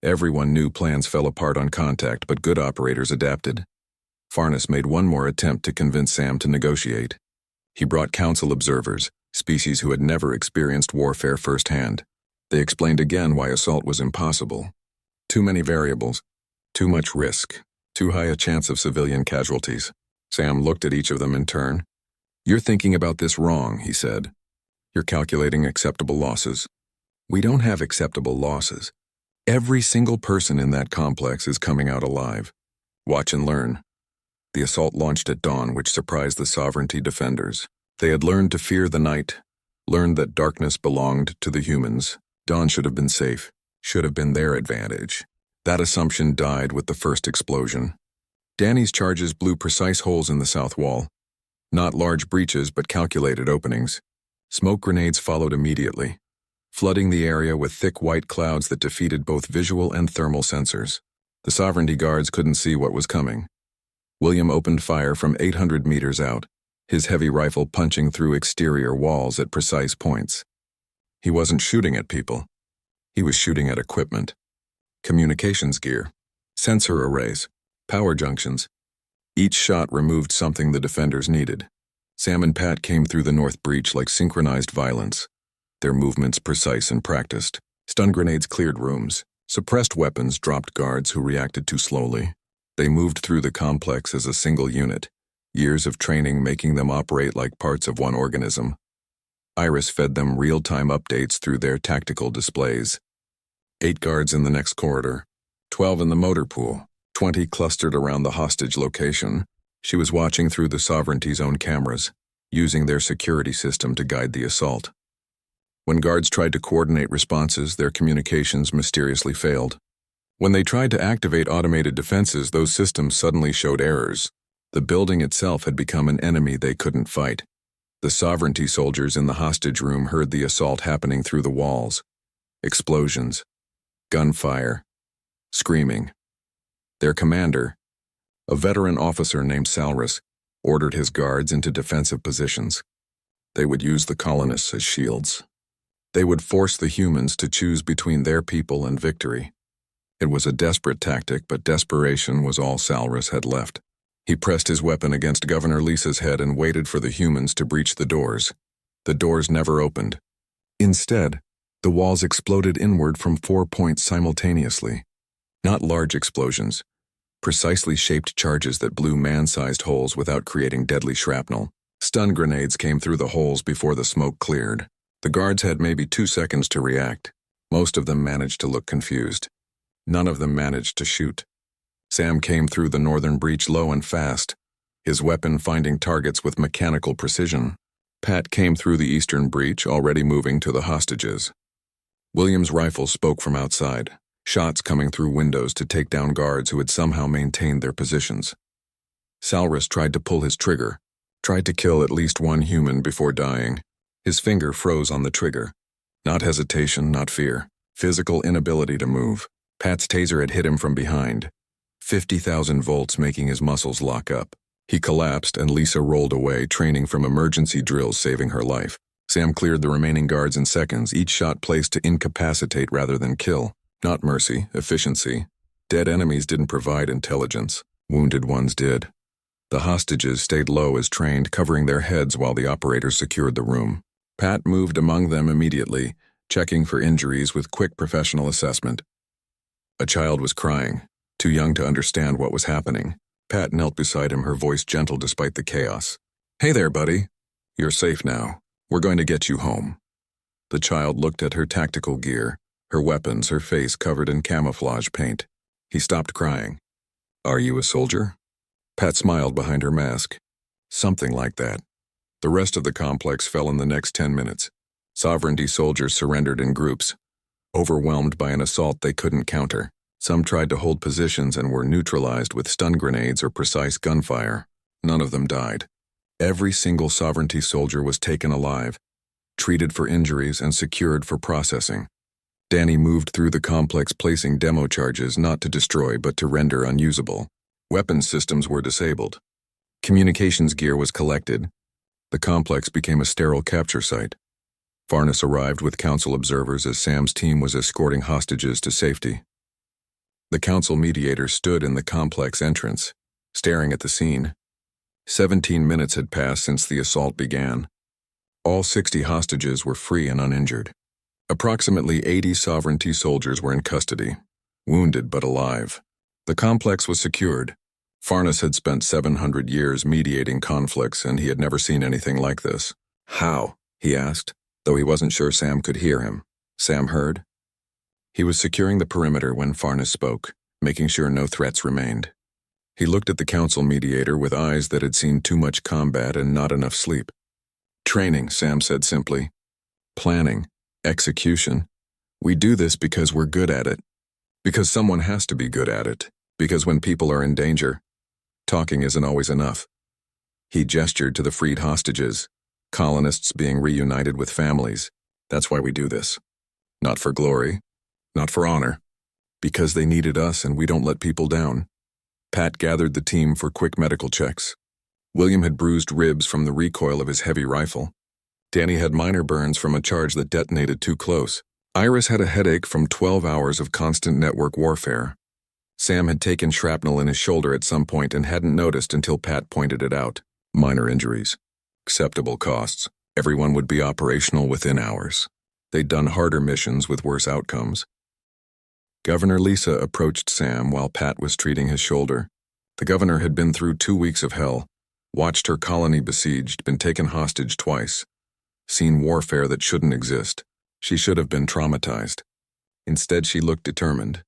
Everyone knew plans fell apart on contact, but good operators adapted. Farnes made one more attempt to convince Sam to negotiate. He brought council observers, species who had never experienced warfare firsthand. They explained again why assault was impossible. Too many variables, too much risk, too high a chance of civilian casualties. Sam looked at each of them in turn. "You're thinking about this wrong," he said. "You're calculating acceptable losses." "We don't have acceptable losses. Every single person in that complex is coming out alive. Watch and learn." The assault launched at dawn, which surprised the sovereignty defenders. They had learned to fear the night, learned that darkness belonged to the humans. Dawn should have been safe, should have been their advantage. That assumption died with the first explosion. Danny's charges blew precise holes in the south wall. Not large breaches, but calculated openings. Smoke grenades followed immediately, flooding the area with thick white clouds that defeated both visual and thermal sensors. The Sovereignty guards couldn't see what was coming. William opened fire from 800 meters out, his heavy rifle punching through exterior walls at precise points. He wasn't shooting at people. He was shooting at equipment. Communications gear, sensor arrays, power junctions. Each shot removed something the defenders needed. Sam and Pat came through the north breach like synchronized violence, their movements precise and practiced. Stun grenades cleared rooms. Suppressed weapons dropped guards who reacted too slowly. They moved through the complex as a single unit, years of training making them operate like parts of one organism. Iris fed them real-time updates through their tactical displays. 8 guards in the next corridor, 12 in the motor pool, 20 clustered around the hostage location. She was watching through the Sovereignty's own cameras, using their security system to guide the assault. When guards tried to coordinate responses, their communications mysteriously failed. When they tried to activate automated defenses, those systems suddenly showed errors. The building itself had become an enemy they couldn't fight. The Sovereignty soldiers in the hostage room heard the assault happening through the walls. Explosions, gunfire, screaming. Their commander, a veteran officer named Salrus, ordered his guards into defensive positions. They would use the colonists as shields. They would force the humans to choose between their people and victory. It was a desperate tactic, but desperation was all Salrus had left. He pressed his weapon against Governor Lisa's head and waited for the humans to breach the doors. The doors never opened. Instead, the walls exploded inward from 4 points simultaneously. Not large explosions, precisely shaped charges that blew man-sized holes without creating deadly shrapnel. Stun grenades came through the holes before the smoke cleared. The guards had maybe 2 seconds to react. Most of them managed to look confused. None of them managed to shoot. Sam came through the northern breach low and fast, his weapon finding targets with mechanical precision. Pat came through the eastern breach, already moving to the hostages. William's rifle spoke from outside, shots coming through windows to take down guards who had somehow maintained their positions. Salrus tried to pull his trigger, tried to kill at least one human before dying. His finger froze on the trigger. Not hesitation, not fear. Physical inability to move. Pat's taser had hit him from behind, 50,000 volts making his muscles lock up. He collapsed and Lisa rolled away, training from emergency drills saving her life. Sam cleared the remaining guards in seconds, each shot placed to incapacitate rather than kill. Not mercy, efficiency. Dead enemies didn't provide intelligence. Wounded ones did. The hostages stayed low as trained, covering their heads while the operators secured the room. Pat moved among them immediately, checking for injuries with quick professional assessment. A child was crying, too young to understand what was happening. Pat knelt beside him, her voice gentle despite the chaos. "Hey there, buddy. You're safe now. We're going to get you home." The child looked at her tactical gear, her weapons, her face covered in camouflage paint. He stopped crying. "Are you a soldier?" Pat smiled behind her mask. "Something like that." The rest of the complex fell in the next 10 minutes. Sovereignty soldiers surrendered in groups, overwhelmed by an assault they couldn't counter. Some tried to hold positions and were neutralized with stun grenades or precise gunfire. None of them died. Every single Sovereignty soldier was taken alive, treated for injuries, and secured for processing. Danny moved through the complex placing demo charges not to destroy but to render unusable. Weapons systems were disabled. Communications gear was collected. The complex became a sterile capture site. Farnes arrived with council observers as Sam's team was escorting hostages to safety. The council mediator stood in the complex entrance, staring at the scene. 17 minutes had passed since the assault began. All 60 hostages were free and uninjured. Approximately 80 Sovereignty soldiers were in custody, wounded but alive. The complex was secured. Farnes had spent 700 years mediating conflicts, and he had never seen anything like this. "How?" he asked, though he wasn't sure Sam could hear him. Sam heard. He was securing the perimeter when Farnes spoke, making sure no threats remained. He looked at the council mediator with eyes that had seen too much combat and not enough sleep. "Training," Sam said simply. "Planning. Execution. We do this because we're good at it. Because someone has to be good at it. Because when people are in danger, talking isn't always enough. He gestured to the freed hostages, colonists being reunited with families. That's why we do this. Not for glory, not for honor. Because they needed us and we don't let people down. Pat gathered the team for quick medical checks. William had bruised ribs from the recoil of his heavy rifle. Danny had minor burns from a charge that detonated too close. Iris had a headache from 12 hours of constant network warfare. Sam had taken shrapnel in his shoulder at some point and hadn't noticed until Pat pointed it out. Minor injuries. Acceptable costs. Everyone would be operational within hours. They'd done harder missions with worse outcomes. Governor Lisa approached Sam while Pat was treating his shoulder. The governor had been through 2 weeks of hell, watched her colony besieged, been taken hostage twice, seen warfare that shouldn't exist. She should have been traumatized. Instead, she looked determined.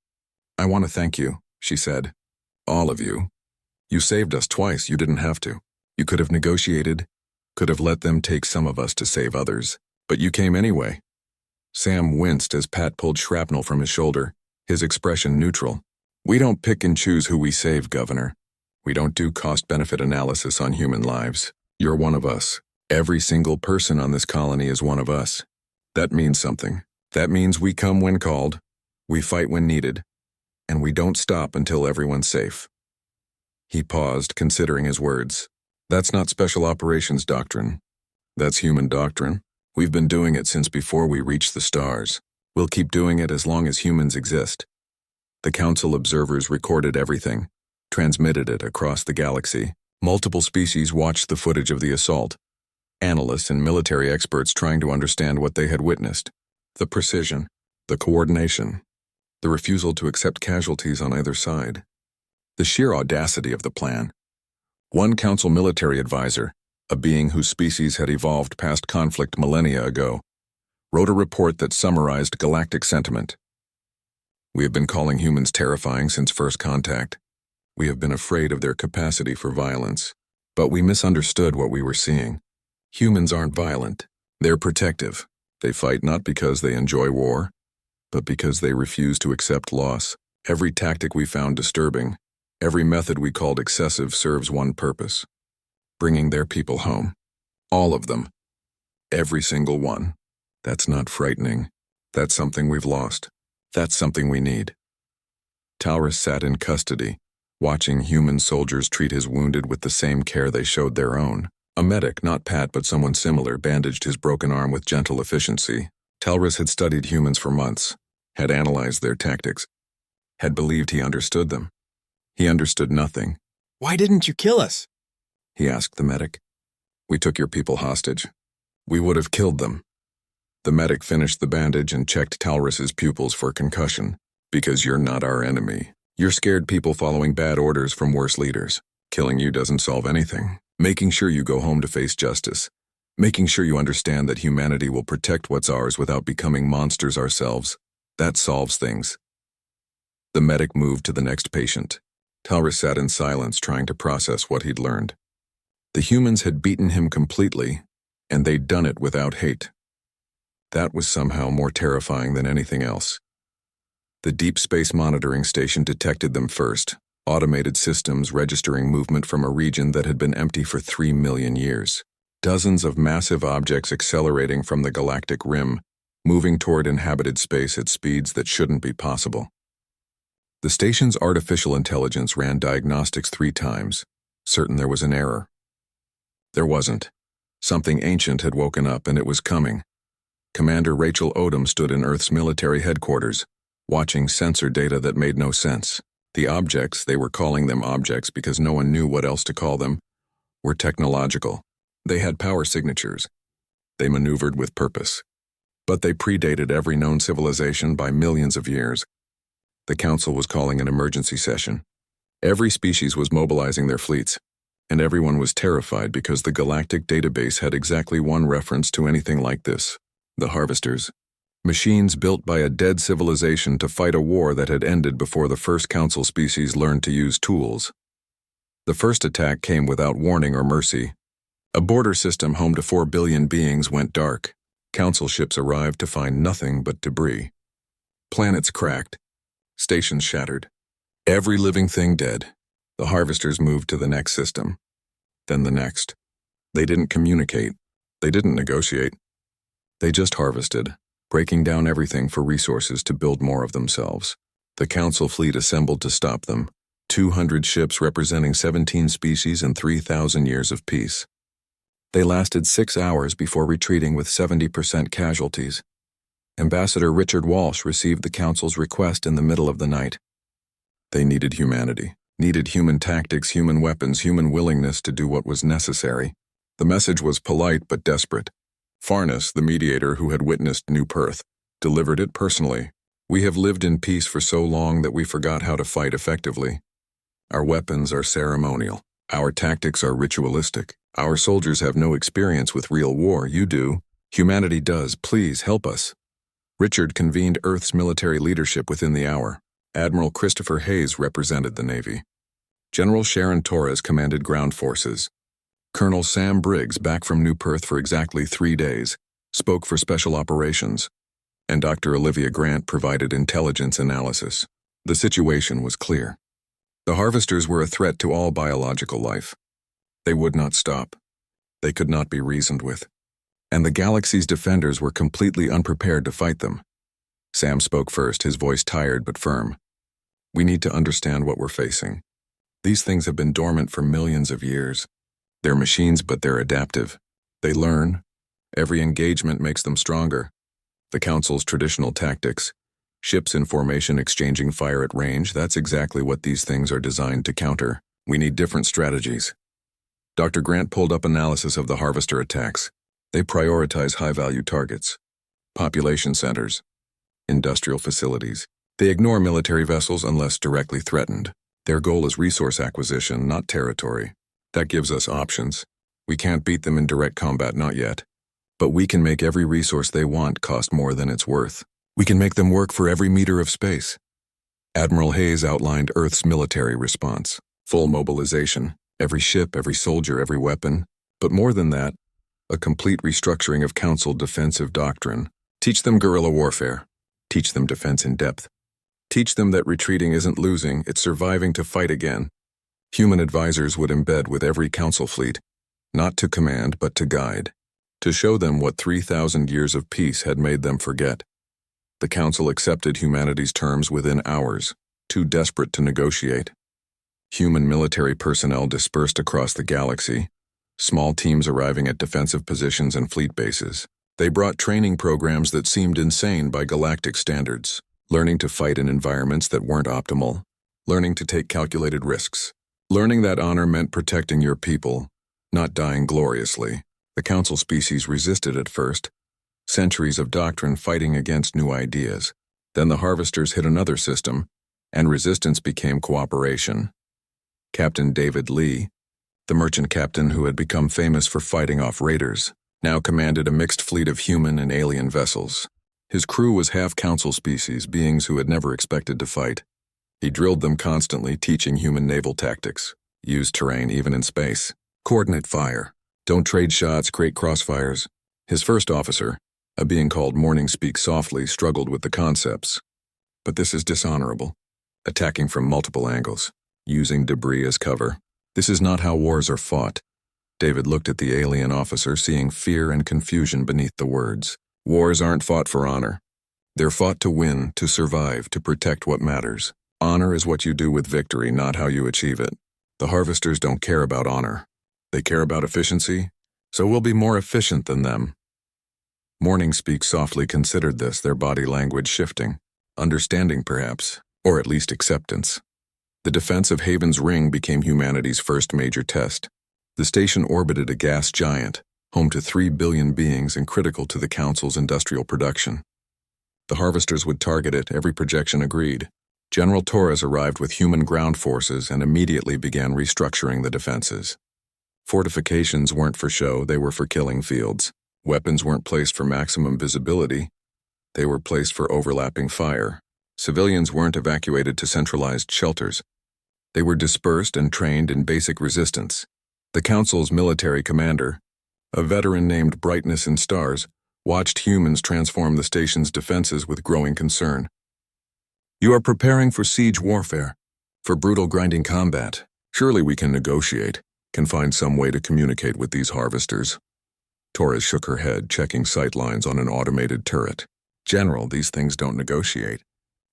"I want to thank you," she said. "All of you. You saved us twice. You didn't have to. You could have negotiated, could have let them take some of us to save others, but you came anyway." Sam winced as Pat pulled shrapnel from his shoulder, his expression neutral. "We don't pick and choose who we save, Governor. We don't do cost-benefit analysis on human lives. You're one of us. Every single person on this colony is one of us. That means something. That means we come when called, we fight when needed, and we don't stop until everyone's safe." He paused, considering his words. "That's not special operations doctrine. That's human doctrine. We've been doing it since before we reached the stars. We'll keep doing it as long as humans exist." The council observers recorded everything, transmitted it across the galaxy. Multiple species watched the footage of the assault. Analysts and military experts trying to understand what they had witnessed. The precision, the coordination, the refusal to accept casualties on either side. The sheer audacity of the plan. One council military advisor, a being whose species had evolved past conflict millennia ago, wrote a report that summarized galactic sentiment. "We have been calling humans terrifying since first contact. We have been afraid of their capacity for violence, but we misunderstood what we were seeing. Humans aren't violent. They're protective. They fight not because they enjoy war, but because they refuse to accept loss. Every tactic we found disturbing, every method we called excessive serves one purpose: bringing their people home. All of them. Every single one. That's not frightening. That's something we've lost. That's something we need." Taurus sat in custody, watching human soldiers treat his wounded with the same care they showed their own. A medic, not Pat but someone similar, bandaged his broken arm with gentle efficiency. Taurus had studied humans for months, had analyzed their tactics, had believed he understood them. He understood nothing. "Why didn't you kill us?" he asked the medic. "We took your people hostage. We would have killed them." The medic finished the bandage and checked Taurus's pupils for concussion. "Because you're not our enemy. You're scared people following bad orders from worse leaders. Killing you doesn't solve anything. Making sure you go home to face justice. Making sure you understand that humanity will protect what's ours without becoming monsters ourselves. That solves things." The medic moved to the next patient. Taurus sat in silence, trying to process what he'd learned. The humans had beaten him completely, and they'd done it without hate. That was somehow more terrifying than anything else. The Deep Space Monitoring Station detected them first, automated systems registering movement from a region that had been empty for 3 million years. Dozens of massive objects accelerating from the galactic rim, moving toward inhabited space at speeds that shouldn't be possible. The station's artificial intelligence ran diagnostics 3 times, certain there was an error. There wasn't. Something ancient had woken up, and it was coming. Commander Rachel Odom stood in Earth's military headquarters, watching sensor data that made no sense. The objects, they were calling them objects because no one knew what else to call them, were technological. They had power signatures. They maneuvered with purpose. But they predated every known civilization by millions of years. The council was calling an emergency session. Every species was mobilizing their fleets, and everyone was terrified because the galactic database had exactly one reference to anything like this: the Harvesters. Machines built by a dead civilization to fight a war that had ended before the first council species learned to use tools. The first attack came without warning or mercy. A border system home to 4 billion beings went dark. Council ships arrived to find nothing but debris. Planets cracked. Stations shattered. Every living thing dead. The harvesters moved to the next system. Then the next. They didn't communicate. They didn't negotiate. They just harvested, breaking down everything for resources to build more of themselves. The Council fleet assembled to stop them. 200 ships representing 17 species and 3,000 years of peace. They lasted 6 hours before retreating with 70% casualties. Ambassador Richard Walsh received the Council's request in the middle of the night. They needed humanity, needed human tactics, human weapons, human willingness to do what was necessary. The message was polite but desperate. Farnes, the mediator who had witnessed New Perth, delivered it personally. We have lived in peace for so long that we forgot how to fight effectively. Our weapons are ceremonial. Our tactics are ritualistic. Our soldiers have no experience with real war. You do. Humanity does. Please help us. Richard convened Earth's military leadership within the hour. Admiral Christopher Hayes represented the Navy. General Sharon Torres commanded ground forces. Colonel Sam Briggs, back from New Perth for exactly 3 days, spoke for special operations, and Dr. Olivia Grant provided intelligence analysis. The situation was clear. The harvesters were a threat to all biological life. They would not stop. They could not be reasoned with. And the galaxy's defenders were completely unprepared to fight them. Sam spoke first, his voice tired but firm. We need to understand what we're facing. These things have been dormant for millions of years. They're machines, but they're adaptive. They learn. Every engagement makes them stronger. The Council's traditional tactics, ships in formation exchanging fire at range, that's exactly what these things are designed to counter. We need different strategies. Dr. Grant pulled up analysis of the harvester attacks. They prioritize high-value targets, population centers, industrial facilities. They ignore military vessels unless directly threatened. Their goal is resource acquisition, not territory. That gives us options. We can't beat them in direct combat, not yet. But we can make every resource they want cost more than it's worth. We can make them work for every meter of space. Admiral Hayes outlined Earth's military response. Full mobilization. Every ship, every soldier, every weapon. But more than that, a complete restructuring of Council defensive doctrine. Teach them guerrilla warfare. Teach them defense in depth. Teach them that retreating isn't losing, it's surviving to fight again. Human advisors would embed with every Council fleet, not to command but to guide, to show them what 3,000 years of peace had made them forget. The Council accepted humanity's terms within hours, too desperate to negotiate. Human military personnel dispersed across the galaxy, small teams arriving at defensive positions and fleet bases. They brought training programs that seemed insane by galactic standards, learning to fight in environments that weren't optimal, learning to take calculated risks. Learning that honor meant protecting your people, not dying gloriously. The Council species resisted at first, centuries of doctrine fighting against new ideas. Then the harvesters hit another system, and resistance became cooperation. Captain David Lee, the merchant captain who had become famous for fighting off raiders, now commanded a mixed fleet of human and alien vessels. His crew was half Council species, beings who had never expected to fight. He drilled them constantly, teaching human naval tactics. Use terrain even in space. Coordinate fire. Don't trade shots, create crossfires. His first officer, a being called Morning Speak Softly, struggled with the concepts. But this is dishonorable. Attacking from multiple angles. Using debris as cover. This is not how wars are fought. David looked at the alien officer, seeing fear and confusion beneath the words. Wars aren't fought for honor. They're fought to win, to survive, to protect what matters. Honor is what you do with victory, not how you achieve it. The harvesters don't care about honor. They care about efficiency, so we'll be more efficient than them. Morning Speak Softly considered this, their body language shifting. Understanding, perhaps, or at least acceptance. The defense of Haven's Ring became humanity's first major test. The station orbited a gas giant, home to 3 billion beings and critical to the Council's industrial production. The harvesters would target it, every projection agreed. General Torres arrived with human ground forces and immediately began restructuring the defenses. Fortifications weren't for show, they were for killing fields. Weapons weren't placed for maximum visibility, they were placed for overlapping fire. Civilians weren't evacuated to centralized shelters. They were dispersed and trained in basic resistance. The Council's military commander, a veteran named Brightness in Stars, watched humans transform the station's defenses with growing concern. You are preparing for siege warfare, for brutal grinding combat. Surely we can negotiate, can find some way to communicate with these harvesters. Torres shook her head, checking sightlines on an automated turret. General, these things don't negotiate.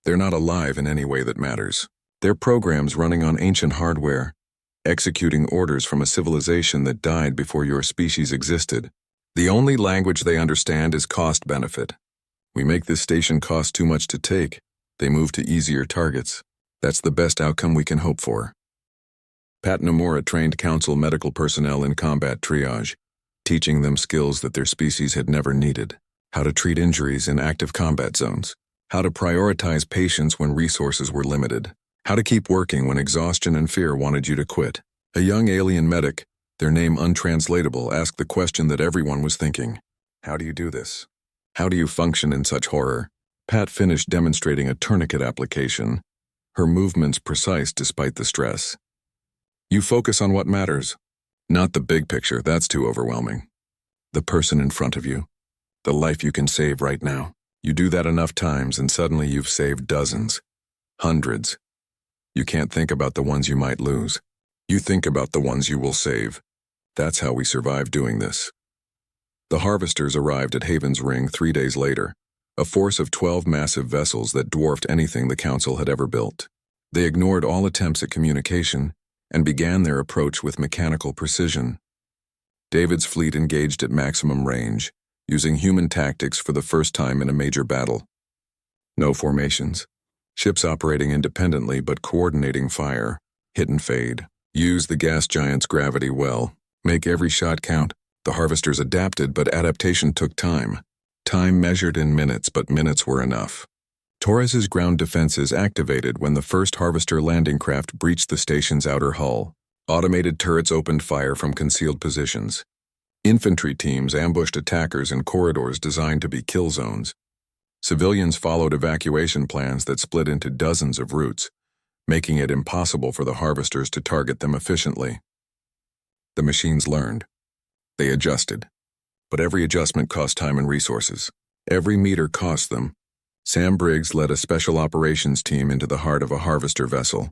They're not alive in any way that matters. They're programs running on ancient hardware, executing orders from a civilization that died before your species existed. The only language they understand is cost-benefit. We make this station cost too much to take. They move to easier targets. That's the best outcome we can hope for. Pat Nomura trained Council medical personnel in combat triage, teaching them skills that their species had never needed. How to treat injuries in active combat zones. How to prioritize patients when resources were limited. How to keep working when exhaustion and fear wanted you to quit. A young alien medic, their name untranslatable, asked the question that everyone was thinking. How do you do this? How do you function in such horror? Pat finished demonstrating a tourniquet application, her movements precise despite the stress. You focus on what matters. Not the big picture, that's too overwhelming. The person in front of you. The life you can save right now. You do that enough times and suddenly you've saved dozens. Hundreds. You can't think about the ones you might lose. You think about the ones you will save. That's how we survive doing this. The harvesters arrived at Haven's Ring 3 days later, a force of 12 massive vessels that dwarfed anything the Council had ever built. They ignored all attempts at communication and began their approach with mechanical precision. David's fleet engaged at maximum range, using human tactics for the first time in a major battle. No formations. Ships operating independently but coordinating fire. Hit and fade. Use the gas giant's gravity well. Make every shot count. The harvesters adapted, but adaptation took time. Time measured in minutes, but minutes were enough. Torres's ground defenses activated when the first harvester landing craft breached the station's outer hull. Automated turrets opened fire from concealed positions. Infantry teams ambushed attackers in corridors designed to be kill zones. Civilians followed evacuation plans that split into dozens of routes, making it impossible for the harvesters to target them efficiently. The machines learned. They adjusted. But every adjustment cost time and resources. Every meter cost them. Sam Briggs led a special operations team into the heart of a harvester vessel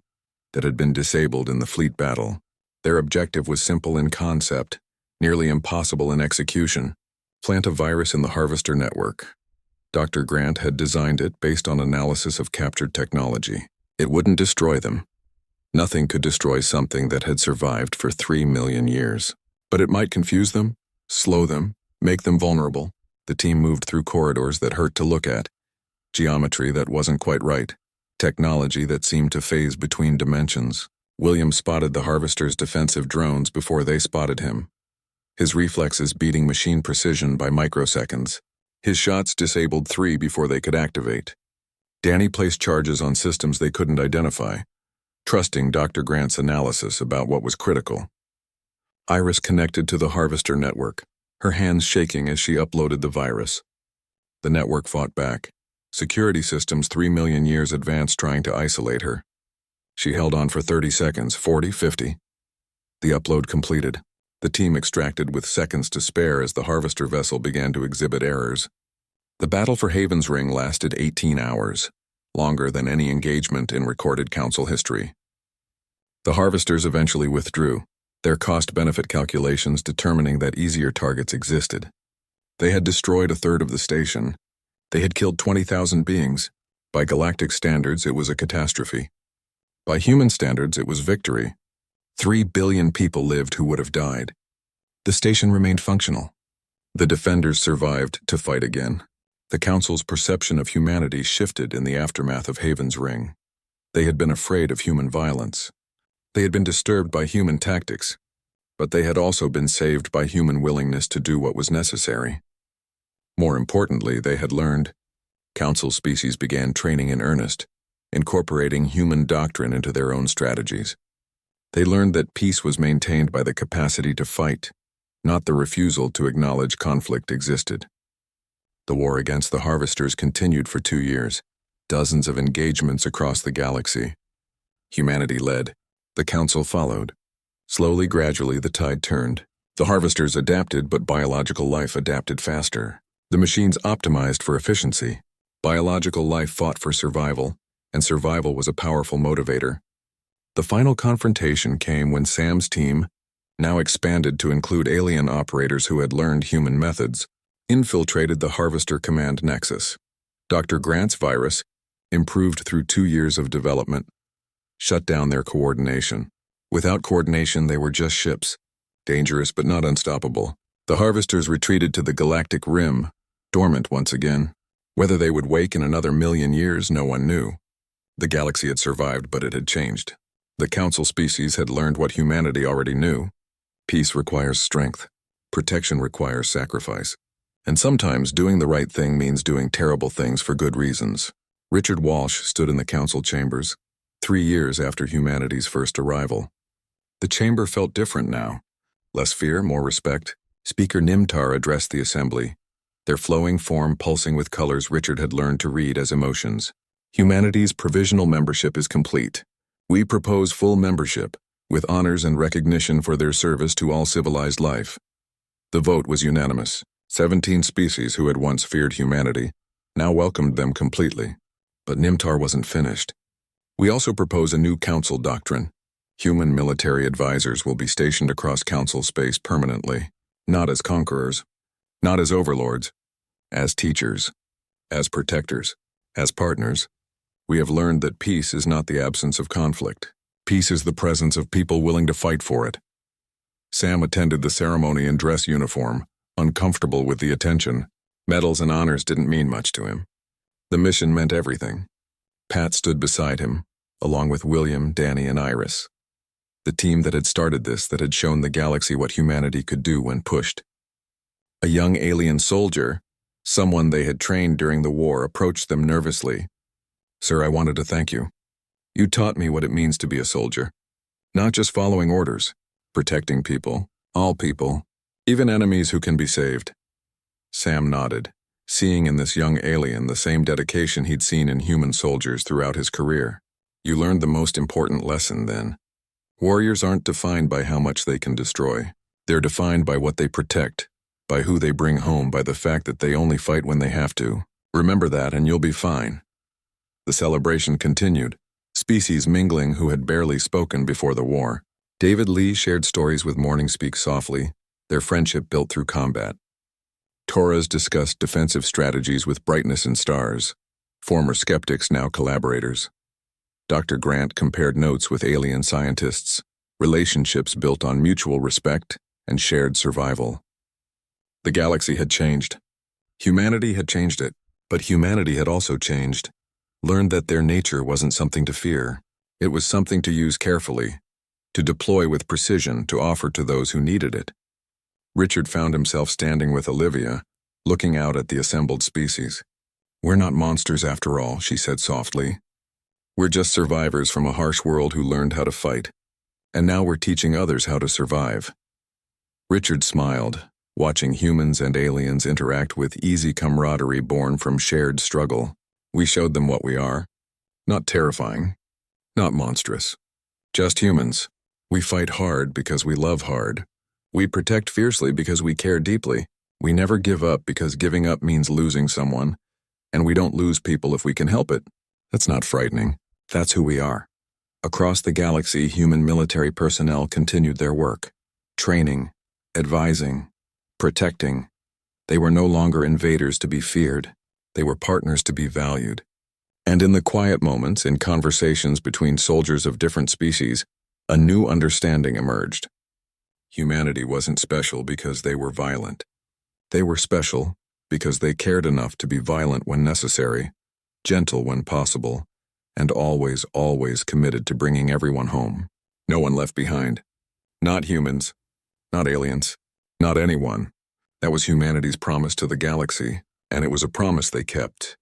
that had been disabled in the fleet battle. Their objective was simple in concept, nearly impossible in execution. Plant a virus in the harvester network. Dr. Grant had designed it based on analysis of captured technology. It wouldn't destroy them. Nothing could destroy something that had survived for 3 million years. But it might confuse them, slow them, make them vulnerable. The team moved through corridors that hurt to look at, geometry that wasn't quite right, technology that seemed to phase between dimensions. William spotted the harvester's defensive drones before they spotted him, his reflexes beating machine precision by microseconds. His shots disabled 3 before they could activate. Danny placed charges on systems they couldn't identify, trusting Dr. Grant's analysis about what was critical. Iris connected to the harvester network, her hands shaking as she uploaded the virus. The network fought back, security systems 3 million years advanced trying to isolate her. She held on for 30 seconds, 40, 50. The upload completed. The team extracted with seconds to spare as the harvester vessel began to exhibit errors. The battle for Haven's Ring lasted 18 hours, longer than any engagement in recorded Council history. The harvesters eventually withdrew, their cost-benefit calculations determining that easier targets existed. They had destroyed a third of the station. They had killed 20,000 beings. By galactic standards, it was a catastrophe. By human standards, it was victory. 3 billion people lived who would have died. The station remained functional. The defenders survived to fight again. The Council's perception of humanity shifted in the aftermath of Haven's Ring. They had been afraid of human violence. They had been disturbed by human tactics, but they had also been saved by human willingness to do what was necessary. More importantly, they had learned. Council species began training in earnest, incorporating human doctrine into their own strategies. They learned that peace was maintained by the capacity to fight, not the refusal to acknowledge conflict existed. The war against the harvesters continued for 2 years, dozens of engagements across the galaxy. Humanity led. The Council followed. Slowly, gradually, the tide turned. The harvesters adapted, but biological life adapted faster. The machines optimized for efficiency. Biological life fought for survival. and survival was a powerful motivator. The final confrontation came when Sam's team, now expanded to include alien operators who had learned human methods, infiltrated the Harvester Command Nexus. Dr. Grant's virus, improved through 2 years of development, shut down their coordination. Without coordination, they were just ships, dangerous but not unstoppable. The Harvesters retreated to the Galactic Rim, dormant once again. Whether they would wake in another 1,000,000 years, no one knew. The galaxy had survived, but it had changed. The Council species had learned what humanity already knew. Peace requires strength. Protection requires sacrifice. And sometimes doing the right thing means doing terrible things for good reasons. Richard Walsh stood in the Council chambers, 3 years after humanity's first arrival. The chamber felt different now. Less fear, more respect. Speaker Nimtar addressed the assembly, their flowing form pulsing with colors Richard had learned to read as emotions. Humanity's provisional membership is complete. We propose full membership, with honors and recognition for their service to all civilized life. The vote was unanimous. 17 species who had once feared humanity now welcomed them completely. But Nimtar wasn't finished. We also propose a new council doctrine. Human military advisors will be stationed across council space permanently, not as conquerors, not as overlords, as teachers, as protectors, as partners. We have learned that peace is not the absence of conflict. Peace is the presence of people willing to fight for it. Sam attended the ceremony in dress uniform, uncomfortable with the attention. Medals and honors didn't mean much to him. The mission meant everything. Pat stood beside him, along with William, Danny, and Iris. The team that had started this, that had shown the galaxy what humanity could do when pushed. A young alien soldier, someone they had trained during the war, approached them nervously. "Sir, I wanted to thank you. You taught me what it means to be a soldier. Not just following orders, protecting people, all people, even enemies who can be saved." Sam nodded, seeing in this young alien the same dedication he'd seen in human soldiers throughout his career. "You learned the most important lesson then. Warriors aren't defined by how much they can destroy. They're defined by what they protect, by who they bring home, by the fact that they only fight when they have to. Remember that and you'll be fine." The celebration continued, species mingling who had barely spoken before the war. David Lee shared stories with Morning Speak Softly, their friendship built through combat. Torres discussed defensive strategies with Brightness and Stars, former skeptics now collaborators. Dr. Grant compared notes with alien scientists, relationships built on mutual respect and shared survival. The galaxy had changed. Humanity had changed it, but humanity had also changed, learned that their nature wasn't something to fear. It was something to use carefully, to deploy with precision, to offer to those who needed it. Richard found himself standing with Olivia, looking out at the assembled species. "We're not monsters after all," she said softly. "We're just survivors from a harsh world who learned how to fight. And now we're teaching others how to survive." Richard smiled, watching humans and aliens interact with easy camaraderie born from shared struggle. We showed them what we are. Not terrifying, not monstrous. Just humans. We fight hard because we love hard. We protect fiercely because we care deeply. We never give up because giving up means losing someone. And we don't lose people if we can help it. That's not frightening. That's who we are. Across the galaxy, human military personnel continued their work. Training, advising, protecting. They were no longer invaders to be feared. They were partners to be valued. And in the quiet moments, in conversations between soldiers of different species, a new understanding emerged. Humanity wasn't special because they were violent. They were special because they cared enough to be violent when necessary, gentle when possible, and always, always committed to bringing everyone home. No one left behind. Not humans, not aliens, not anyone. That was humanity's promise to the galaxy, and it was a promise they kept.